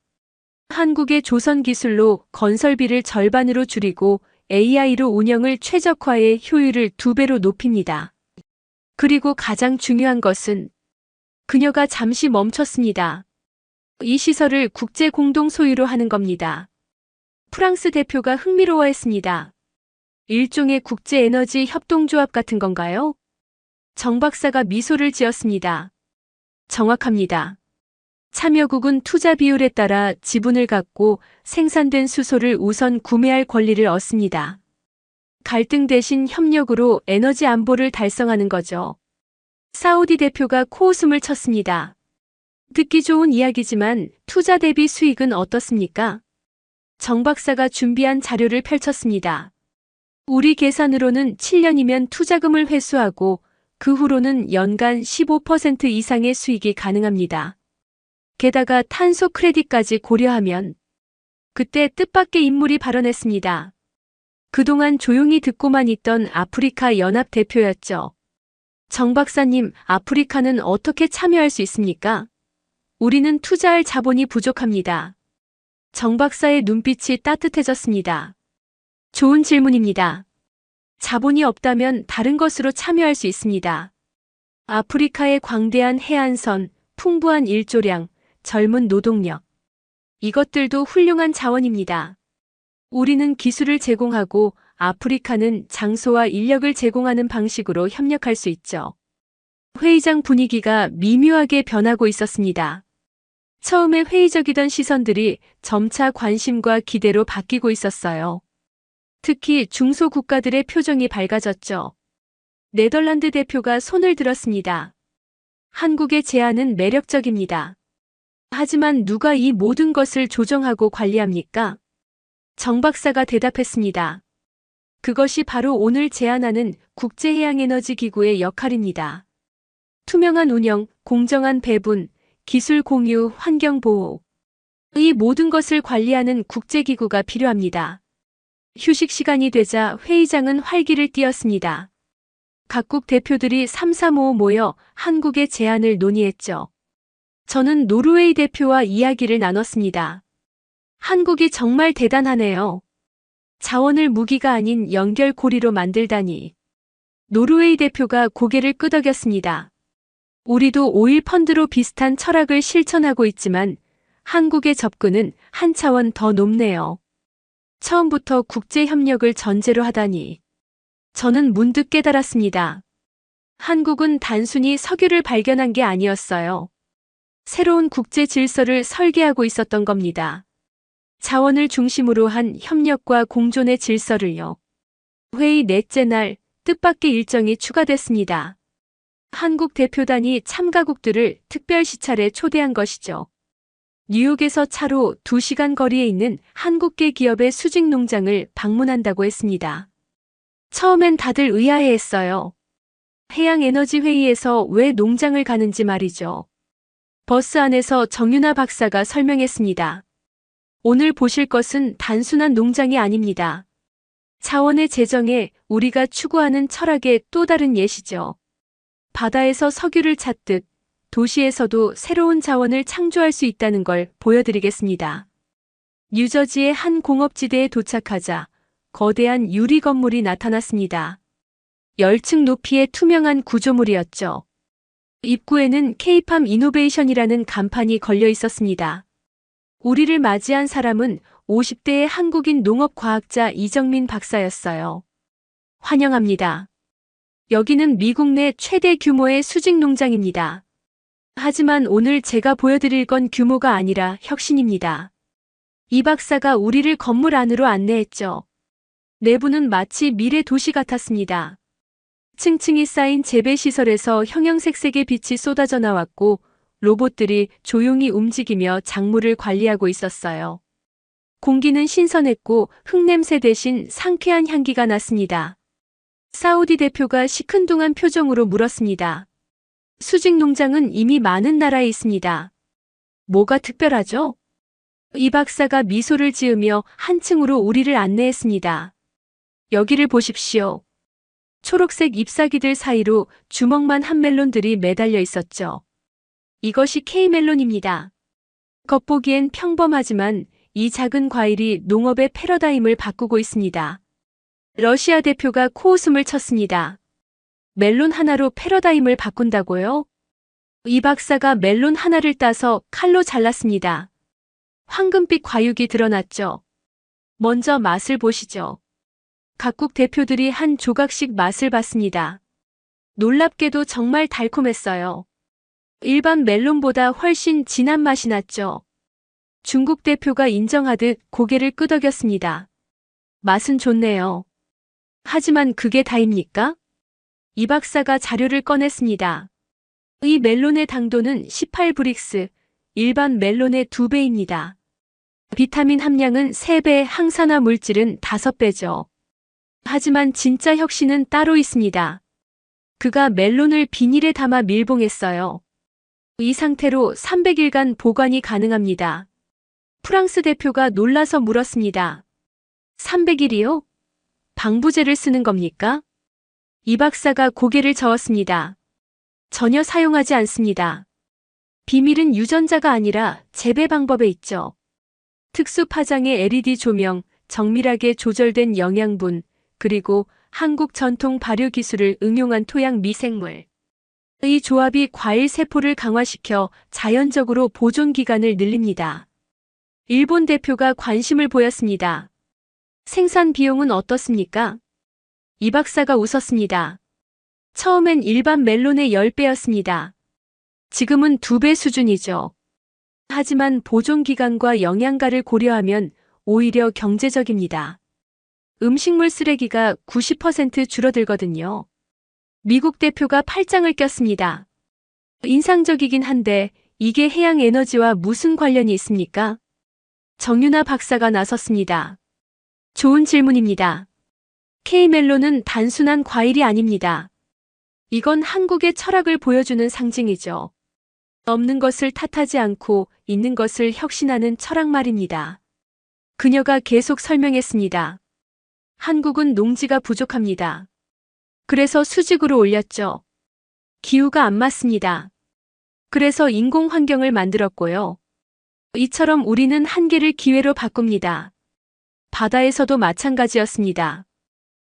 한국의 조선 기술로 건설비를 절반으로 줄이고 AI로 운영을 최적화해 효율을 2배로 높입니다. 그리고 가장 중요한 것은 그녀가 잠시 멈췄습니다. 이 시설을 국제 공동 소유로 하는 겁니다. 프랑스 대표가 흥미로워했습니다. 일종의 국제 에너지 협동조합 같은 건가요? 정 박사가 미소를 지었습니다. 정확합니다. 참여국은 투자 비율에 따라 지분을 갖고 생산된 수소를 우선 구매할 권리를 얻습니다. 갈등 대신 협력으로 에너지 안보를 달성하는 거죠. 사우디 대표가 코웃음을 쳤습니다. 듣기 좋은 이야기지만 투자 대비 수익은 어떻습니까? 정 박사가 준비한 자료를 펼쳤습니다. 우리 계산으로는 7년이면 투자금을 회수하고 그 후로는 연간 15% 이상의 수익이 가능합니다. 게다가 탄소 크레딧까지 고려하면 그때 뜻밖의 인물이 발언했습니다. 그동안 조용히 듣고만 있던 아프리카 연합 대표였죠. 정 박사님, 아프리카는 어떻게 참여할 수 있습니까? 우리는 투자할 자본이 부족합니다. 정 박사의 눈빛이 따뜻해졌습니다. 좋은 질문입니다. 자본이 없다면 다른 것으로 참여할 수 있습니다. 아프리카의 광대한 해안선, 풍부한 일조량, 젊은 노동력. 이것들도 훌륭한 자원입니다. 우리는 기술을 제공하고 아프리카는 장소와 인력을 제공하는 방식으로 협력할 수 있죠. 회의장 분위기가 미묘하게 변하고 있었습니다. 처음에 회의적이던 시선들이 점차 관심과 기대로 바뀌고 있었어요. 특히 중소국가들의 표정이 밝아졌죠. 네덜란드 대표가 손을 들었습니다. 한국의 제안은 매력적입니다. 하지만 누가 이 모든 것을 조정하고 관리합니까? 정 박사가 대답했습니다. 그것이 바로 오늘 제안하는 국제해양에너지기구의 역할입니다. 투명한 운영, 공정한 배분, 기술 공유, 환경 보호. 이 모든 것을 관리하는 국제기구가 필요합니다. 휴식 시간이 되자 회의장은 활기를 띠었습니다. 각국 대표들이 삼삼오오 모여 한국의 제안을 논의했죠. 저는 노르웨이 대표와 이야기를 나눴습니다. 한국이 정말 대단하네요. 자원을 무기가 아닌 연결고리로 만들다니. 노르웨이 대표가 고개를 끄덕였습니다. 우리도 오일 펀드로 비슷한 철학을 실천하고 있지만 한국의 접근은 한 차원 더 높네요. 처음부터 국제 협력을 전제로 하다니. 저는 문득 깨달았습니다. 한국은 단순히 석유를 발견한 게 아니었어요. 새로운 국제 질서를 설계하고 있었던 겁니다. 자원을 중심으로 한 협력과 공존의 질서를요. 회의 넷째 날 뜻밖의 일정이 추가됐습니다. 한국 대표단이 참가국들을 특별 시찰에 초대한 것이죠. 뉴욕에서 차로 2시간 거리에 있는 한국계 기업의 수직 농장을 방문한다고 했습니다. 처음엔 다들 의아해했어요. 해양에너지 회의에서 왜 농장을 가는지 말이죠. 버스 안에서 정윤아 박사가 설명했습니다. 오늘 보실 것은 단순한 농장이 아닙니다. 자원의 재정에 우리가 추구하는 철학의 또 다른 예시죠. 바다에서 석유를 찾듯 도시에서도 새로운 자원을 창조할 수 있다는 걸 보여드리겠습니다. 뉴저지의 한 공업지대에 도착하자 거대한 유리 건물이 나타났습니다. 10층 높이의 투명한 구조물이었죠. 입구에는 K-팜 이노베이션이라는 간판이 걸려 있었습니다. 우리를 맞이한 사람은 50대의 한국인 농업과학자 이정민 박사였어요. 환영합니다. 여기는 미국 내 최대 규모의 수직 농장입니다. 하지만 오늘 제가 보여드릴 건 규모가 아니라 혁신입니다. 이 박사가 우리를 건물 안으로 안내했죠. 내부는 마치 미래 도시 같았습니다. 층층이 쌓인 재배시설에서 형형색색의 빛이 쏟아져 나왔고 로봇들이 조용히 움직이며 작물을 관리하고 있었어요. 공기는 신선했고 흙냄새 대신 상쾌한 향기가 났습니다. 사우디 대표가 시큰둥한 표정으로 물었습니다. 수직 농장은 이미 많은 나라에 있습니다. 뭐가 특별하죠? 이 박사가 미소를 지으며 한층으로 우리를 안내했습니다. 여기를 보십시오. 초록색 잎사귀들 사이로 주먹만 한 멜론들이 매달려 있었죠. 이것이 K멜론입니다. 겉보기엔 평범하지만 이 작은 과일이 농업의 패러다임을 바꾸고 있습니다. 러시아 대표가 코웃음을 쳤습니다. 멜론 하나로 패러다임을 바꾼다고요? 이 박사가 멜론 하나를 따서 칼로 잘랐습니다. 황금빛 과육이 드러났죠. 먼저 맛을 보시죠. 각국 대표들이 한 조각씩 맛을 봤습니다. 놀랍게도 정말 달콤했어요. 일반 멜론보다 훨씬 진한 맛이 났죠. 중국 대표가 인정하듯 고개를 끄덕였습니다. 맛은 좋네요. 하지만 그게 다입니까? 이 박사가 자료를 꺼냈습니다. 이 멜론의 당도는 18브릭스, 일반 멜론의 2배입니다. 비타민 함량은 3배, 항산화 물질은 5배죠. 하지만 진짜 혁신은 따로 있습니다. 그가 멜론을 비닐에 담아 밀봉했어요. 이 상태로 300일간 보관이 가능합니다. 프랑스 대표가 놀라서 물었습니다. 300일이요? 방부제를 쓰는 겁니까? 이 박사가 고개를 저었습니다. 전혀 사용하지 않습니다. 비밀은 유전자가 아니라 재배 방법에 있죠. 특수 파장의 LED 조명, 정밀하게 조절된 영양분, 그리고 한국 전통 발효 기술을 응용한 토양 미생물. 이 조합이 과일 세포를 강화시켜 자연적으로 보존 기간을 늘립니다. 일본 대표가 관심을 보였습니다. 생산 비용은 어떻습니까? 이 박사가 웃었습니다. 처음엔 일반 멜론의 10배였습니다. 지금은 2배 수준이죠. 하지만 보존 기간과 영양가를 고려하면 오히려 경제적입니다. 음식물 쓰레기가 90% 줄어들거든요. 미국 대표가 팔짱을 꼈습니다. 인상적이긴 한데 이게 해양 에너지와 무슨 관련이 있습니까? 정윤아 박사가 나섰습니다. 좋은 질문입니다. K멜론은 단순한 과일이 아닙니다. 이건 한국의 철학을 보여주는 상징이죠. 없는 것을 탓하지 않고 있는 것을 혁신하는 철학 말입니다. 그녀가 계속 설명했습니다. 한국은 농지가 부족합니다. 그래서 수직으로 올렸죠. 기후가 안 맞습니다. 그래서 인공 환경을 만들었고요. 이처럼 우리는 한계를 기회로 바꿉니다. 바다에서도 마찬가지였습니다.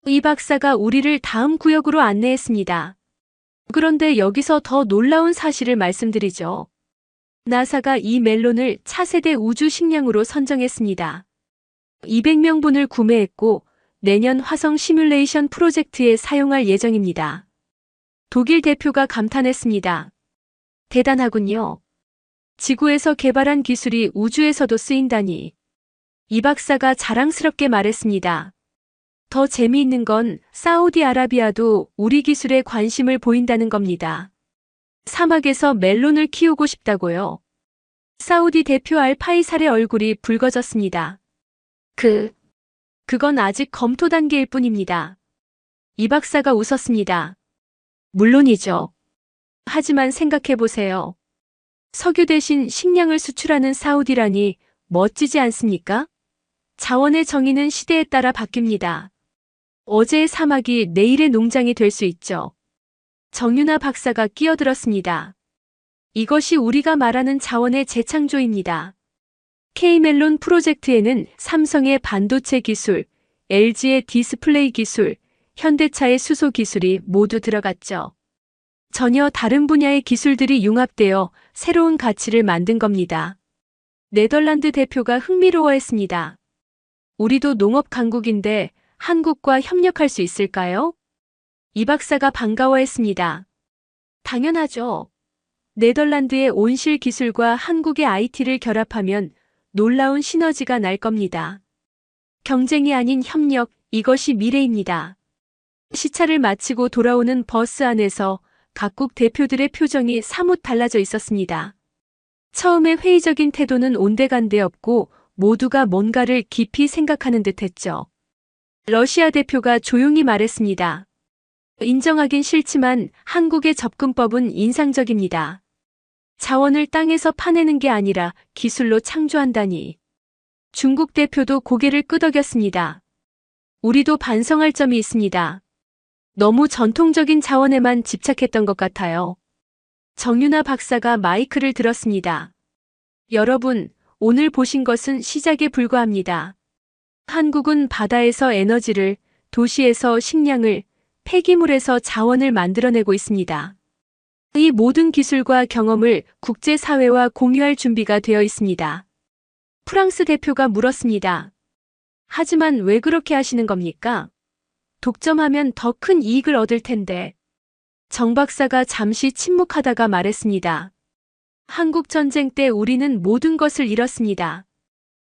이 박사가 우리를 다음 구역으로 안내했습니다. 그런데 여기서 더 놀라운 사실을 말씀드리죠. 나사가 이 멜론을 차세대 우주 식량으로 선정했습니다. 200명분을 구매했고 내년 화성 시뮬레이션 프로젝트에 사용할 예정입니다. 독일 대표가 감탄했습니다. 대단하군요. 지구에서 개발한 기술이 우주에서도 쓰인다니. 이 박사가 자랑스럽게 말했습니다. 더 재미있는 건 사우디아라비아도 우리 기술에 관심을 보인다는 겁니다. 사막에서 멜론을 키우고 싶다고요. 사우디 대표 알파이살의 얼굴이 붉어졌습니다. 그건 아직 검토 단계일 뿐입니다. 이 박사가 웃었습니다. 물론이죠. 하지만 생각해보세요. 석유 대신 식량을 수출하는 사우디라니 멋지지 않습니까? 자원의 정의는 시대에 따라 바뀝니다. 어제의 사막이 내일의 농장이 될 수 있죠. 정윤아 박사가 끼어들었습니다. 이것이 우리가 말하는 자원의 재창조입니다. K멜론 프로젝트에는 삼성의 반도체 기술, LG의 디스플레이 기술, 현대차의 수소 기술이 모두 들어갔죠. 전혀 다른 분야의 기술들이 융합되어 새로운 가치를 만든 겁니다. 네덜란드 대표가 흥미로워했습니다. 우리도 농업 강국인데 한국과 협력할 수 있을까요? 이 박사가 반가워했습니다. 당연하죠. 네덜란드의 온실 기술과 한국의 IT를 결합하면 놀라운 시너지가 날 겁니다. 경쟁이 아닌 협력, 이것이 미래입니다. 시차를 마치고 돌아오는 버스 안에서 각국 대표들의 표정이 사뭇 달라져 있었습니다. 처음에 회의적인 태도는 온데간데 없고 모두가 뭔가를 깊이 생각하는 듯했죠. 러시아 대표가 조용히 말했습니다. 인정하긴 싫지만 한국의 접근법은 인상적입니다. 자원을 땅에서 파내는 게 아니라 기술로 창조한다니. 중국 대표도 고개를 끄덕였습니다. 우리도 반성할 점이 있습니다. 너무 전통적인 자원에만 집착했던 것 같아요. 정윤아 박사가 마이크를 들었습니다. 여러분, 오늘 보신 것은 시작에 불과합니다. 한국은 바다에서 에너지를, 도시에서 식량을, 폐기물에서 자원을 만들어내고 있습니다. 이 모든 기술과 경험을 국제사회와 공유할 준비가 되어 있습니다. 프랑스 대표가 물었습니다. 하지만 왜 그렇게 하시는 겁니까? 독점하면 더 큰 이익을 얻을 텐데. 정 박사가 잠시 침묵하다가 말했습니다. 한국 전쟁 때 우리는 모든 것을 잃었습니다.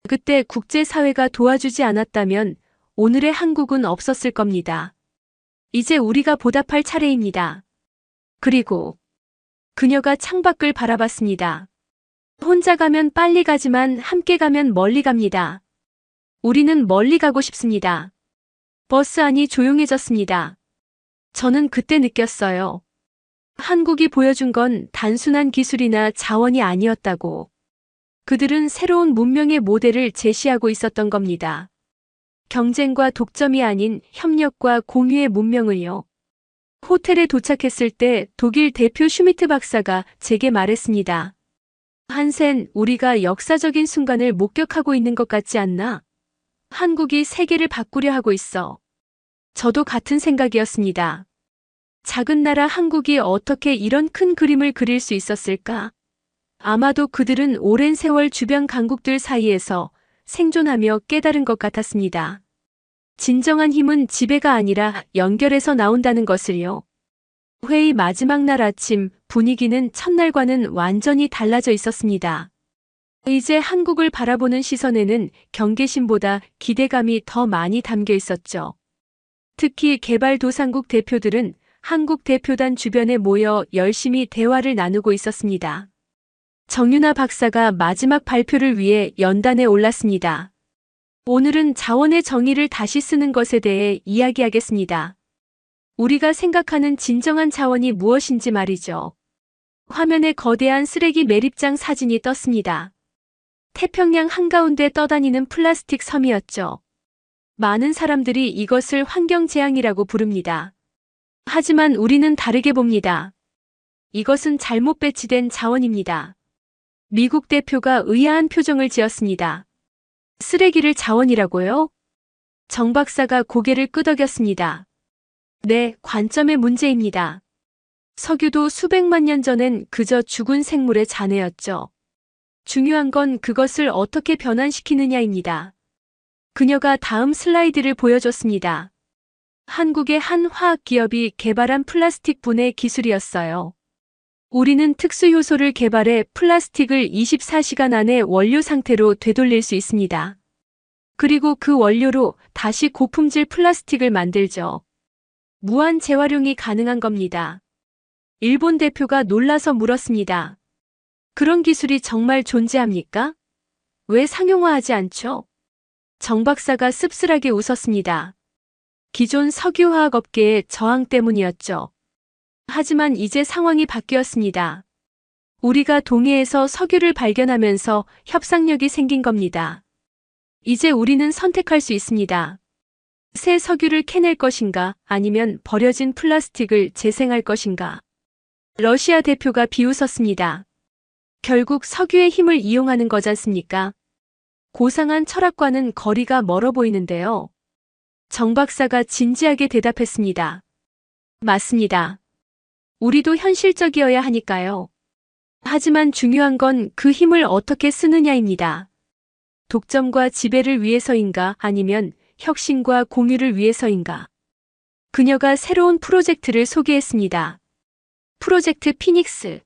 그때 국제사회가 도와주지 않았다면 오늘의 한국은 없었을 겁니다. 이제 우리가 보답할 차례입니다. 그리고 그녀가 창밖을 바라봤습니다. 혼자 가면 빨리 가지만 함께 가면 멀리 갑니다. 우리는 멀리 가고 싶습니다. 버스 안이 조용해졌습니다. 저는 그때 느꼈어요. 한국이 보여준 건 단순한 기술이나 자원이 아니었다고. 그들은 새로운 문명의 모델을 제시하고 있었던 겁니다. 경쟁과 독점이 아닌 협력과 공유의 문명을요. 호텔에 도착했을 때 독일 대표 슈미트 박사가 제게 말했습니다. 한센, 우리가 역사적인 순간을 목격하고 있는 것 같지 않나? 한국이 세계를 바꾸려 하고 있어. 저도 같은 생각이었습니다. 작은 나라 한국이 어떻게 이런 큰 그림을 그릴 수 있었을까? 아마도 그들은 오랜 세월 주변 강국들 사이에서 생존하며 깨달은 것 같았습니다. 진정한 힘은 지배가 아니라 연결해서 나온다는 것을요. 회의 마지막 날 아침, 분위기는 첫날과는 완전히 달라져 있었습니다. 이제 한국을 바라보는 시선에는 경계심보다 기대감이 더 많이 담겨 있었죠. 특히 개발도상국 대표들은 한국 대표단 주변에 모여 열심히 대화를 나누고 있었습니다. 정윤아 박사가 마지막 발표를 위해 연단에 올랐습니다. 오늘은 자원의 정의를 다시 쓰는 것에 대해 이야기하겠습니다. 우리가 생각하는 진정한 자원이 무엇인지 말이죠. 화면에 거대한 쓰레기 매립장 사진이 떴습니다. 태평양 한가운데 떠다니는 플라스틱 섬이었죠. 많은 사람들이 이것을 환경재앙이라고 부릅니다. 하지만 우리는 다르게 봅니다. 이것은 잘못 배치된 자원입니다. 미국 대표가 의아한 표정을 지었습니다. 쓰레기를 자원이라고요? 정 박사가 고개를 끄덕였습니다. 네, 관점의 문제입니다. 석유도 수백만 년 전엔 그저 죽은 생물의 잔해였죠. 중요한 건 그것을 어떻게 변환시키느냐입니다. 그녀가 다음 슬라이드를 보여줬습니다. 한국의 한 화학기업이 개발한 플라스틱 분해 기술이었어요. 우리는 특수효소를 개발해 플라스틱을 24시간 안에 원료 상태로 되돌릴 수 있습니다. 그리고 그 원료로 다시 고품질 플라스틱을 만들죠. 무한 재활용이 가능한 겁니다. 일본 대표가 놀라서 물었습니다. 그런 기술이 정말 존재합니까? 왜 상용화하지 않죠? 정 박사가 씁쓸하게 웃었습니다. 기존 석유화학 업계의 저항 때문이었죠. 하지만 이제 상황이 바뀌었습니다. 우리가 동해에서 석유를 발견하면서 협상력이 생긴 겁니다. 이제 우리는 선택할 수 있습니다. 새 석유를 캐낼 것인가 아니면 버려진 플라스틱을 재생할 것인가. 러시아 대표가 비웃었습니다. 결국 석유의 힘을 이용하는 거잖습니까? 고상한 철학과는 거리가 멀어 보이는데요. 정 박사가 진지하게 대답했습니다. 맞습니다. 우리도 현실적이어야 하니까요. 하지만 중요한 건 그 힘을 어떻게 쓰느냐입니다. 독점과 지배를 위해서인가 아니면 혁신과 공유를 위해서인가. 그녀가 새로운 프로젝트를 소개했습니다. 프로젝트 피닉스.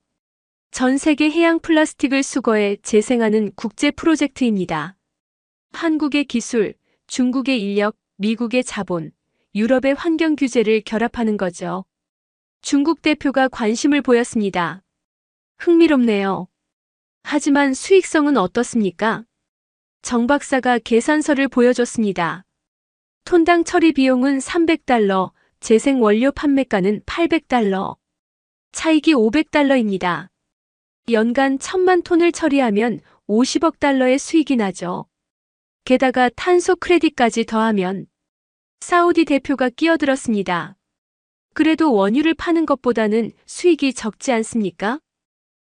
전 세계 해양 플라스틱을 수거해 재생하는 국제 프로젝트입니다. 한국의 기술, 중국의 인력, 미국의 자본, 유럽의 환경 규제를 결합하는 거죠. 중국 대표가 관심을 보였습니다. 흥미롭네요. 하지만 수익성은 어떻습니까? 정 박사가 계산서를 보여줬습니다. 톤당 처리 비용은 $300, 재생 원료 판매가는 $800, 차익이 $500입니다. 연간 1,000만 톤을 처리하면 $50억 달러의 수익이 나죠. 게다가 탄소 크레딧까지 더하면 사우디 대표가 끼어들었습니다. 그래도 원유를 파는 것보다는 수익이 적지 않습니까?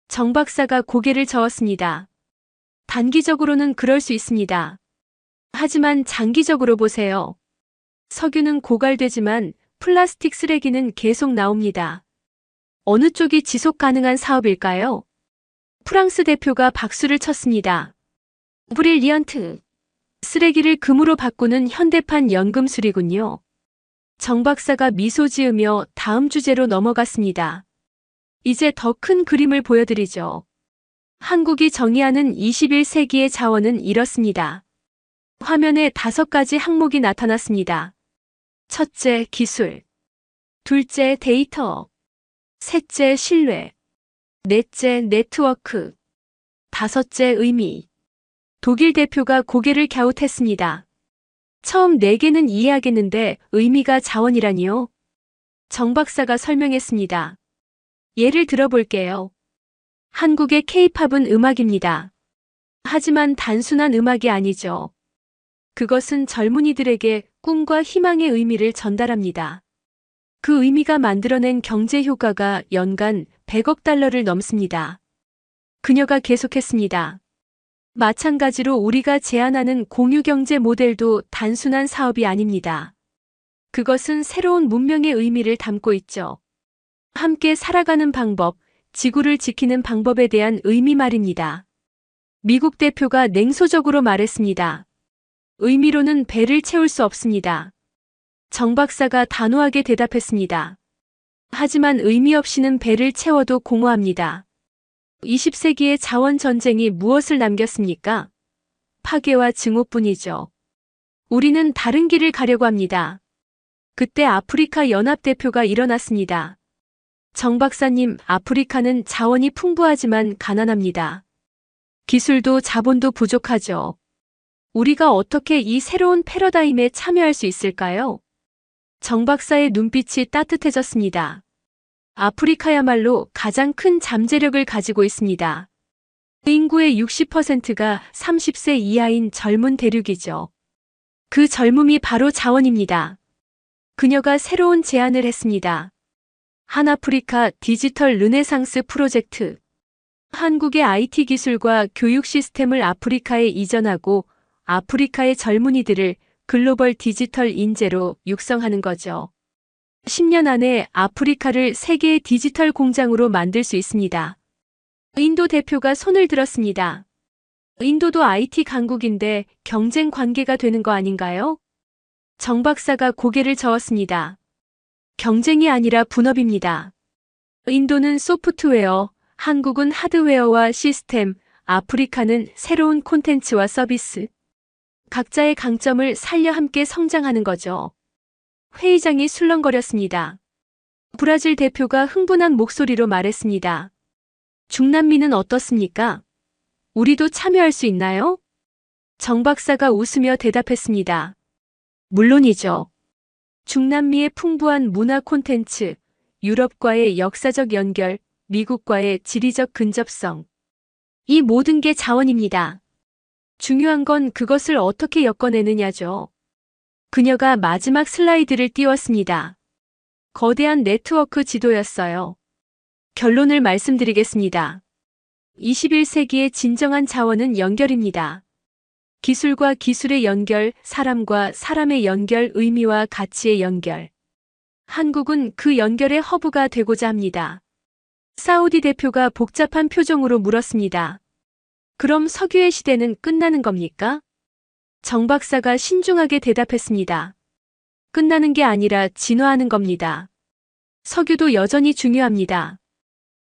정 박사가 고개를 저었습니다. 단기적으로는 그럴 수 있습니다. 하지만 장기적으로 보세요. 석유는 고갈되지만 플라스틱 쓰레기는 계속 나옵니다. 어느 쪽이 지속 가능한 사업일까요? 프랑스 대표가 박수를 쳤습니다. 브릴리언트. 쓰레기를 금으로 바꾸는 현대판 연금술이군요. 정 박사가 미소 지으며 다음 주제로 넘어갔습니다. 이제 더 큰 그림을 보여드리죠. 한국이 정의하는 21세기의 자원은 이렇습니다. 화면에 5가지 항목이 나타났습니다. 첫째, 기술. 둘째, 데이터. 셋째, 신뢰. 넷째, 네트워크. 다섯째, 의미. 독일 대표가 고개를 갸웃했습니다. 처음 4개는 이해하겠는데 의미가 자원이라니요? 정 박사가 설명했습니다. 예를 들어볼게요. 한국의 K-팝은 음악입니다. 하지만 단순한 음악이 아니죠. 그것은 젊은이들에게 꿈과 희망의 의미를 전달합니다. 그 의미가 만들어낸 경제 효과가 연간 $100억 달러를 넘습니다. 그녀가 계속했습니다. 마찬가지로 우리가 제안하는 공유경제 모델도 단순한 사업이 아닙니다. 그것은 새로운 문명의 의미를 담고 있죠. 함께 살아가는 방법, 지구를 지키는 방법에 대한 의미 말입니다. 미국 대표가 냉소적으로 말했습니다. 의미로는 배를 채울 수 없습니다. 정 박사가 단호하게 대답했습니다. 하지만 의미 없이는 배를 채워도 공허합니다. 20세기의 자원 전쟁이 무엇을 남겼습니까? 파괴와 증오뿐이죠. 우리는 다른 길을 가려고 합니다. 그때 아프리카 연합 대표가 일어났습니다. 정 박사님, 아프리카는 자원이 풍부하지만 가난합니다. 기술도 자본도 부족하죠. 우리가 어떻게 이 새로운 패러다임에 참여할 수 있을까요? 정 박사의 눈빛이 따뜻해졌습니다. 아프리카야말로 가장 큰 잠재력을 가지고 있습니다. 인구의 60%가 30세 이하인 젊은 대륙이죠. 그 젊음이 바로 자원입니다. 그녀가 새로운 제안을 했습니다. 한아프리카 디지털 르네상스 프로젝트. 한국의 IT 기술과 교육 시스템을 아프리카에 이전하고 아프리카의 젊은이들을 글로벌 디지털 인재로 육성하는 거죠. 10년 안에 아프리카를 세계의 디지털 공장으로 만들 수 있습니다. 인도 대표가 손을 들었습니다. 인도도 IT 강국인데 경쟁 관계가 되는 거 아닌가요? 정 박사가 고개를 저었습니다. 경쟁이 아니라 분업입니다. 인도는 소프트웨어, 한국은 하드웨어와 시스템, 아프리카는 새로운 콘텐츠와 서비스. 각자의 강점을 살려 함께 성장하는 거죠. 회의장이 술렁거렸습니다. 브라질 대표가 흥분한 목소리로 말했습니다. 중남미는 어떻습니까? 우리도 참여할 수 있나요? 정 박사가 웃으며 대답했습니다. 물론이죠. 중남미의 풍부한 문화 콘텐츠, 유럽과의 역사적 연결, 미국과의 지리적 근접성. 이 모든 게 자원입니다. 중요한 건 그것을 어떻게 엮어내느냐죠. 그녀가 마지막 슬라이드를 띄웠습니다. 거대한 네트워크 지도였어요. 결론을 말씀드리겠습니다. 21세기의 진정한 자원은 연결입니다. 기술과 기술의 연결, 사람과 사람의 연결, 의미와 가치의 연결. 한국은 그 연결의 허브가 되고자 합니다. 사우디 대표가 복잡한 표정으로 물었습니다. 그럼 석유의 시대는 끝나는 겁니까? 정 박사가 신중하게 대답했습니다. 끝나는 게 아니라 진화하는 겁니다. 석유도 여전히 중요합니다.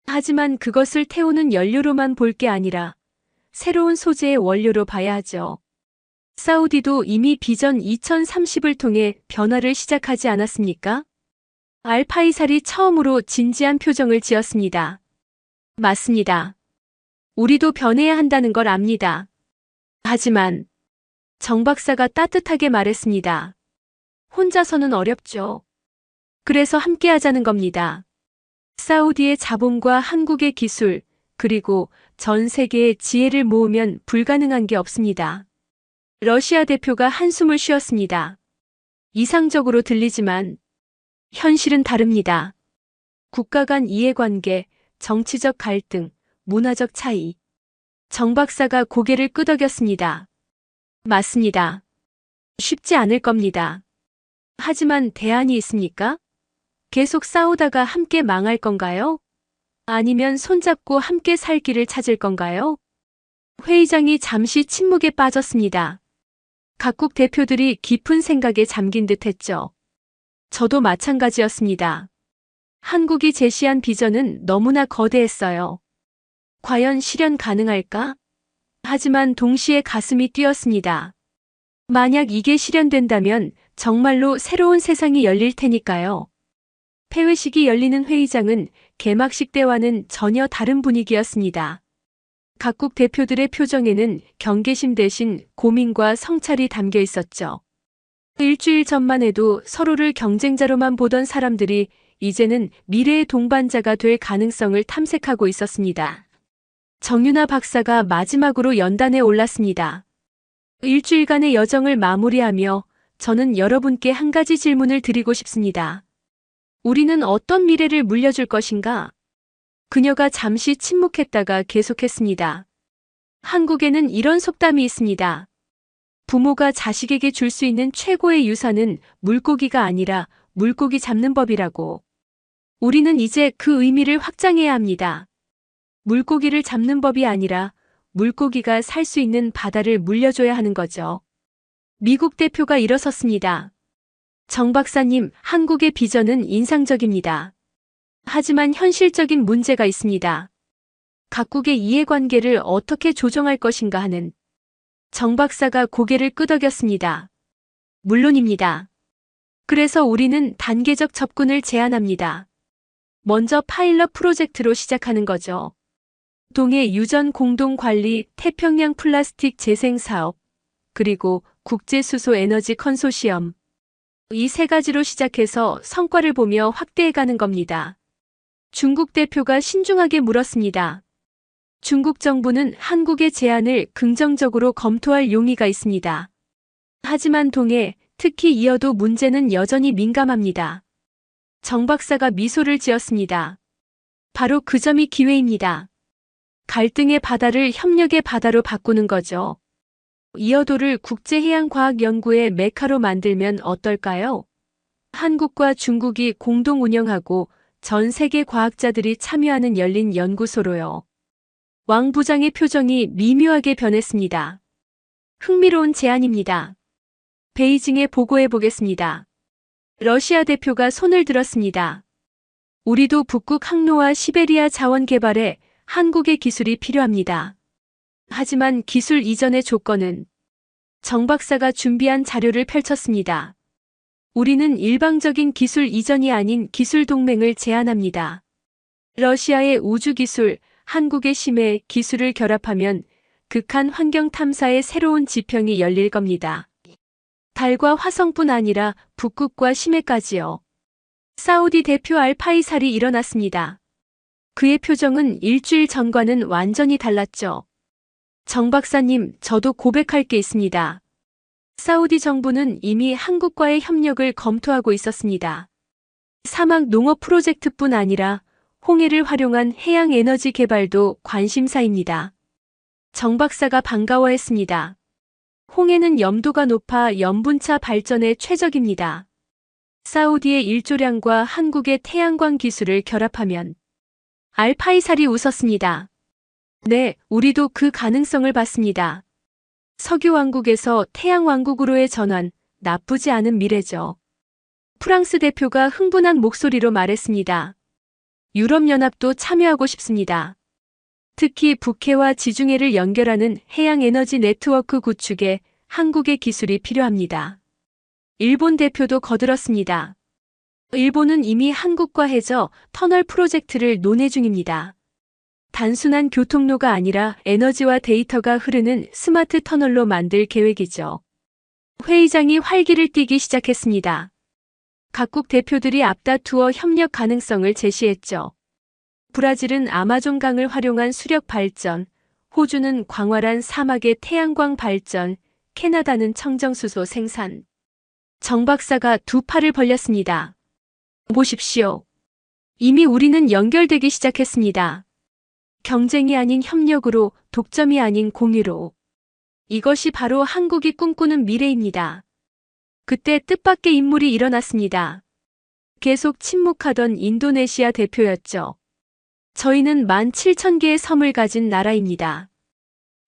하지만 그것을 태우는 연료로만 볼 게 아니라 새로운 소재의 원료로 봐야 하죠. 사우디도 이미 비전 2030을 통해 변화를 시작하지 않았습니까? 알파이살이 처음으로 진지한 표정을 지었습니다. 맞습니다. 우리도 변해야 한다는 걸 압니다. 하지만 정 박사가 따뜻하게 말했습니다. 혼자서는 어렵죠. 그래서 함께 하자는 겁니다. 사우디의 자본과 한국의 기술, 그리고 전 세계의 지혜를 모으면 불가능한 게 없습니다. 러시아 대표가 한숨을 쉬었습니다. 이상적으로 들리지만 현실은 다릅니다. 국가 간 이해관계, 정치적 갈등, 문화적 차이. 정 박사가 고개를 끄덕였습니다. 맞습니다. 쉽지 않을 겁니다. 하지만 대안이 있습니까? 계속 싸우다가 함께 망할 건가요? 아니면 손잡고 함께 살 길을 찾을 건가요? 회의장이 잠시 침묵에 빠졌습니다. 각국 대표들이 깊은 생각에 잠긴 듯 했죠. 저도 마찬가지였습니다. 한국이 제시한 비전은 너무나 거대했어요. 과연 실현 가능할까? 하지만 동시에 가슴이 뛰었습니다. 만약 이게 실현된다면 정말로 새로운 세상이 열릴 테니까요. 폐회식이 열리는 회의장은 개막식 때와는 전혀 다른 분위기였습니다. 각국 대표들의 표정에는 경계심 대신 고민과 성찰이 담겨 있었죠. 일주일 전만 해도 서로를 경쟁자로만 보던 사람들이 이제는 미래의 동반자가 될 가능성을 탐색하고 있었습니다. 정윤아 박사가 마지막으로 연단에 올랐습니다. 일주일간의 여정을 마무리하며 저는 여러분께 한 가지 질문을 드리고 싶습니다. 우리는 어떤 미래를 물려줄 것인가? 그녀가 잠시 침묵했다가 계속했습니다. 한국에는 이런 속담이 있습니다. 부모가 자식에게 줄 수 있는 최고의 유산은 물고기가 아니라 물고기 잡는 법이라고. 우리는 이제 그 의미를 확장해야 합니다. 물고기를 잡는 법이 아니라 물고기가 살 수 있는 바다를 물려줘야 하는 거죠. 미국 대표가 일어섰습니다. 정 박사님, 한국의 비전은 인상적입니다. 하지만 현실적인 문제가 있습니다. 각국의 이해관계를 어떻게 조정할 것인가 하는. 정 박사가 고개를 끄덕였습니다. 물론입니다. 그래서 우리는 단계적 접근을 제안합니다. 먼저 파일럿 프로젝트로 시작하는 거죠. 동해 유전 공동 관리, 태평양 플라스틱 재생 사업, 그리고 국제수소 에너지 컨소시엄. 이 세 가지로 시작해서 성과를 보며 확대해가는 겁니다. 중국 대표가 신중하게 물었습니다. 중국 정부는 한국의 제안을 긍정적으로 검토할 용의가 있습니다. 하지만 동해, 특히 이어도 문제는 여전히 민감합니다. 정 박사가 미소를 지었습니다. 바로 그 점이 기회입니다. 갈등의 바다를 협력의 바다로 바꾸는 거죠. 이어도를 국제해양과학연구의 메카로 만들면 어떨까요? 한국과 중국이 공동 운영하고 전 세계 과학자들이 참여하는 열린 연구소로요. 왕 부장의 표정이 미묘하게 변했습니다. 흥미로운 제안입니다. 베이징에 보고해 보겠습니다. 러시아 대표가 손을 들었습니다. 우리도 북극 항로와 시베리아 자원 개발에 한국의 기술이 필요합니다. 하지만 기술 이전의 조건은. 정 박사가 준비한 자료를 펼쳤습니다. 우리는 일방적인 기술 이전이 아닌 기술 동맹을 제안합니다. 러시아의 우주 기술, 한국의 심해 기술을 결합하면 극한 환경 탐사의 새로운 지평이 열릴 겁니다. 달과 화성뿐 아니라 북극과 심해까지요. 사우디 대표 알파이살이 일어났습니다. 그의 표정은 일주일 전과는 완전히 달랐죠. 정 박사님, 저도 고백할 게 있습니다. 사우디 정부는 이미 한국과의 협력을 검토하고 있었습니다. 사막 농업 프로젝트뿐 아니라 홍해를 활용한 해양 에너지 개발도 관심사입니다. 정 박사가 반가워했습니다. 홍해는 염도가 높아 염분차 발전에 최적입니다. 사우디의 일조량과 한국의 태양광 기술을 결합하면. 알파이살이 웃었습니다. 네, 우리도 그 가능성을 봤습니다. 석유왕국에서 태양왕국으로의 전환, 나쁘지 않은 미래죠. 프랑스 대표가 흥분한 목소리로 말했습니다. 유럽연합도 참여하고 싶습니다. 특히 북해와 지중해를 연결하는 해양 에너지 네트워크 구축에 한국의 기술이 필요합니다. 일본 대표도 거들었습니다. 일본은 이미 한국과 해저 터널 프로젝트를 논의 중입니다. 단순한 교통로가 아니라 에너지와 데이터가 흐르는 스마트 터널로 만들 계획이죠. 회의장이 활기를 띠기 시작했습니다. 각국 대표들이 앞다투어 협력 가능성을 제시했죠. 브라질은 아마존강을 활용한 수력 발전, 호주는 광활한 사막의 태양광 발전, 캐나다는 청정수소 생산. 정 박사가 두 팔을 벌렸습니다. 보십시오. 이미 우리는 연결되기 시작했습니다. 경쟁이 아닌 협력으로, 독점이 아닌 공유로. 이것이 바로 한국이 꿈꾸는 미래입니다. 그때 뜻밖의 인물이 일어났습니다. 계속 침묵하던 인도네시아 대표였죠. 저희는 17,000개의 섬을 가진 나라입니다.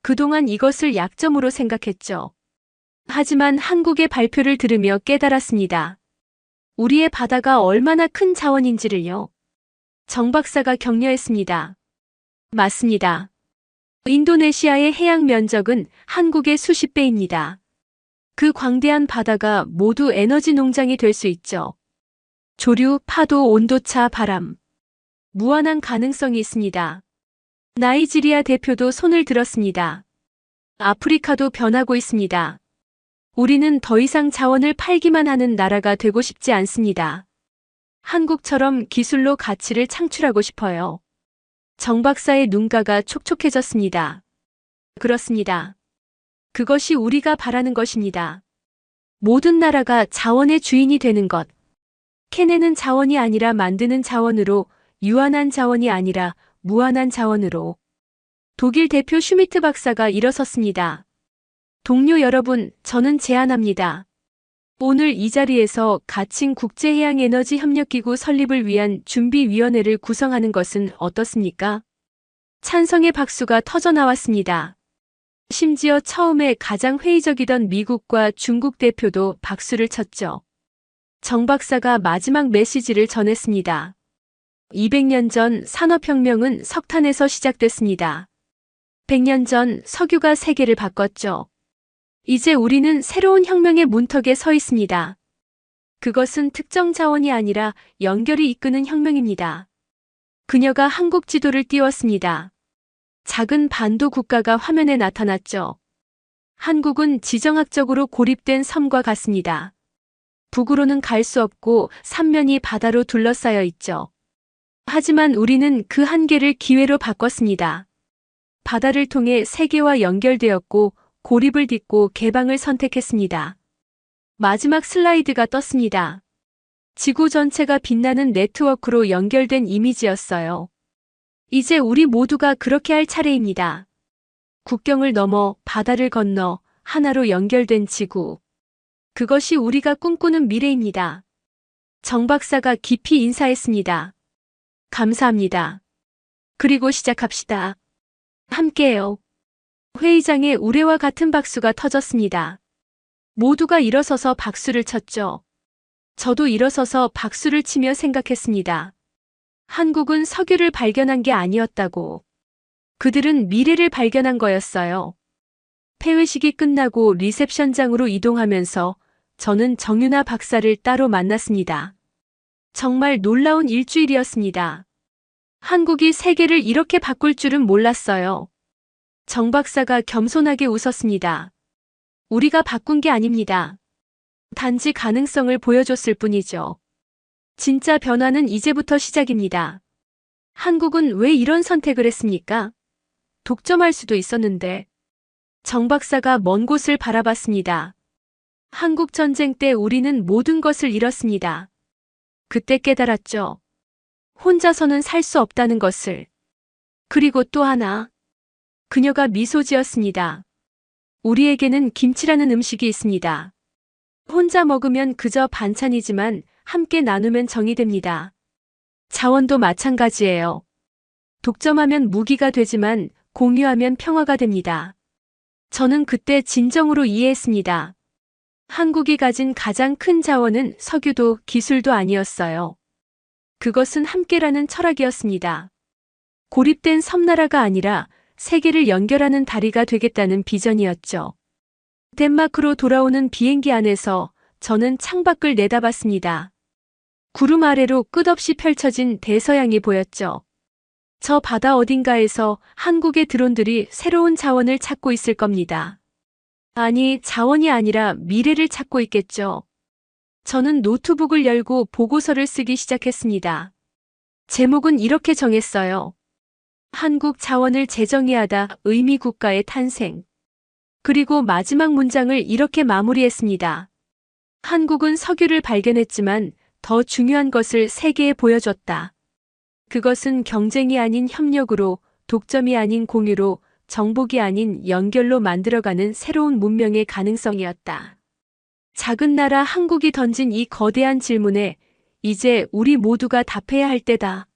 그동안 이것을 약점으로 생각했죠. 하지만 한국의 발표를 들으며 깨달았습니다. 우리의 바다가 얼마나 큰 자원인지를요. 정 박사가 격려했습니다. 맞습니다. 인도네시아의 해양 면적은 한국의 수십 배입니다. 그 광대한 바다가 모두 에너지 농장이 될 수 있죠. 조류, 파도, 온도차, 바람. 무한한 가능성이 있습니다. 나이지리아 대표도 손을 들었습니다. 아프리카도 변하고 있습니다. 우리는 더 이상 자원을 팔기만 하는 나라가 되고 싶지 않습니다. 한국처럼 기술로 가치를 창출하고 싶어요. 정 박사의 눈가가 촉촉해졌습니다. 그렇습니다. 그것이 우리가 바라는 것입니다. 모든 나라가 자원의 주인이 되는 것. 캐내는 자원이 아니라 만드는 자원으로, 유한한 자원이 아니라 무한한 자원으로. 독일 대표 슈미트 박사가 일어섰습니다. 동료 여러분, 저는 제안합니다. 오늘 이 자리에서 가칭 국제해양에너지협력기구 설립을 위한 준비위원회를 구성하는 것은 어떻습니까? 찬성의 박수가 터져나왔습니다. 심지어 처음에 가장 회의적이던 미국과 중국 대표도 박수를 쳤죠. 정 박사가 마지막 메시지를 전했습니다. 200년 전 산업혁명은 석탄에서 시작됐습니다. 100년 전 석유가 세계를 바꿨죠. 이제 우리는 새로운 혁명의 문턱에 서 있습니다. 그것은 특정 자원이 아니라 연결이 이끄는 혁명입니다. 그녀가 한국 지도를 띄웠습니다. 작은 반도 국가가 화면에 나타났죠. 한국은 지정학적으로 고립된 섬과 같습니다. 북으로는 갈 수 없고 삼면이 바다로 둘러싸여 있죠. 하지만 우리는 그 한계를 기회로 바꿨습니다. 바다를 통해 세계와 연결되었고 고립을 딛고 개방을 선택했습니다. 마지막 슬라이드가 떴습니다. 지구 전체가 빛나는 네트워크로 연결된 이미지였어요. 이제 우리 모두가 그렇게 할 차례입니다. 국경을 넘어 바다를 건너 하나로 연결된 지구. 그것이 우리가 꿈꾸는 미래입니다. 정 박사가 깊이 인사했습니다. 감사합니다. 그리고 시작합시다. 함께해요. 회의장에 우레와 같은 박수가 터졌습니다. 모두가 일어서서 박수를 쳤죠. 저도 일어서서 박수를 치며 생각했습니다. 한국은 석유를 발견한 게 아니었다고. 그들은 미래를 발견한 거였어요. 폐회식이 끝나고 리셉션장으로 이동하면서 저는 정윤아 박사를 따로 만났습니다. 정말 놀라운 일주일이었습니다. 한국이 세계를 이렇게 바꿀 줄은 몰랐어요. 정 박사가 겸손하게 웃었습니다. 우리가 바꾼 게 아닙니다. 단지 가능성을 보여줬을 뿐이죠. 진짜 변화는 이제부터 시작입니다. 한국은 왜 이런 선택을 했습니까? 독점할 수도 있었는데. 정 박사가 먼 곳을 바라봤습니다. 한국 전쟁 때 우리는 모든 것을 잃었습니다. 그때 깨달았죠. 혼자서는 살 수 없다는 것을. 그리고 또 하나. 그녀가 미소 지었습니다. 우리에게는 김치라는 음식이 있습니다. 혼자 먹으면 그저 반찬이지만 함께 나누면 정이 됩니다. 자원도 마찬가지예요. 독점하면 무기가 되지만 공유하면 평화가 됩니다. 저는 그때 진정으로 이해했습니다. 한국이 가진 가장 큰 자원은 석유도 기술도 아니었어요. 그것은 함께라는 철학이었습니다. 고립된 섬나라가 아니라 세계를 연결하는 다리가 되겠다는 비전이었죠. 덴마크로 돌아오는 비행기 안에서 저는 창밖을 내다봤습니다. 구름 아래로 끝없이 펼쳐진 대서양이 보였죠. 저 바다 어딘가에서 한국의 드론들이 새로운 자원을 찾고 있을 겁니다. 아니, 자원이 아니라 미래를 찾고 있겠죠. 저는 노트북을 열고 보고서를 쓰기 시작했습니다. 제목은 이렇게 정했어요. 한국 자원을 재정의하다 의미 국가의 탄생. 그리고 마지막 문장을 이렇게 마무리했습니다. 한국은 석유를 발견했지만 더 중요한 것을 세계에 보여줬다. 그것은 경쟁이 아닌 협력으로, 독점이 아닌 공유로, 정복이 아닌 연결로 만들어가는 새로운 문명의 가능성이었다. 작은 나라 한국이 던진 이 거대한 질문에 이제 우리 모두가 답해야 할 때다.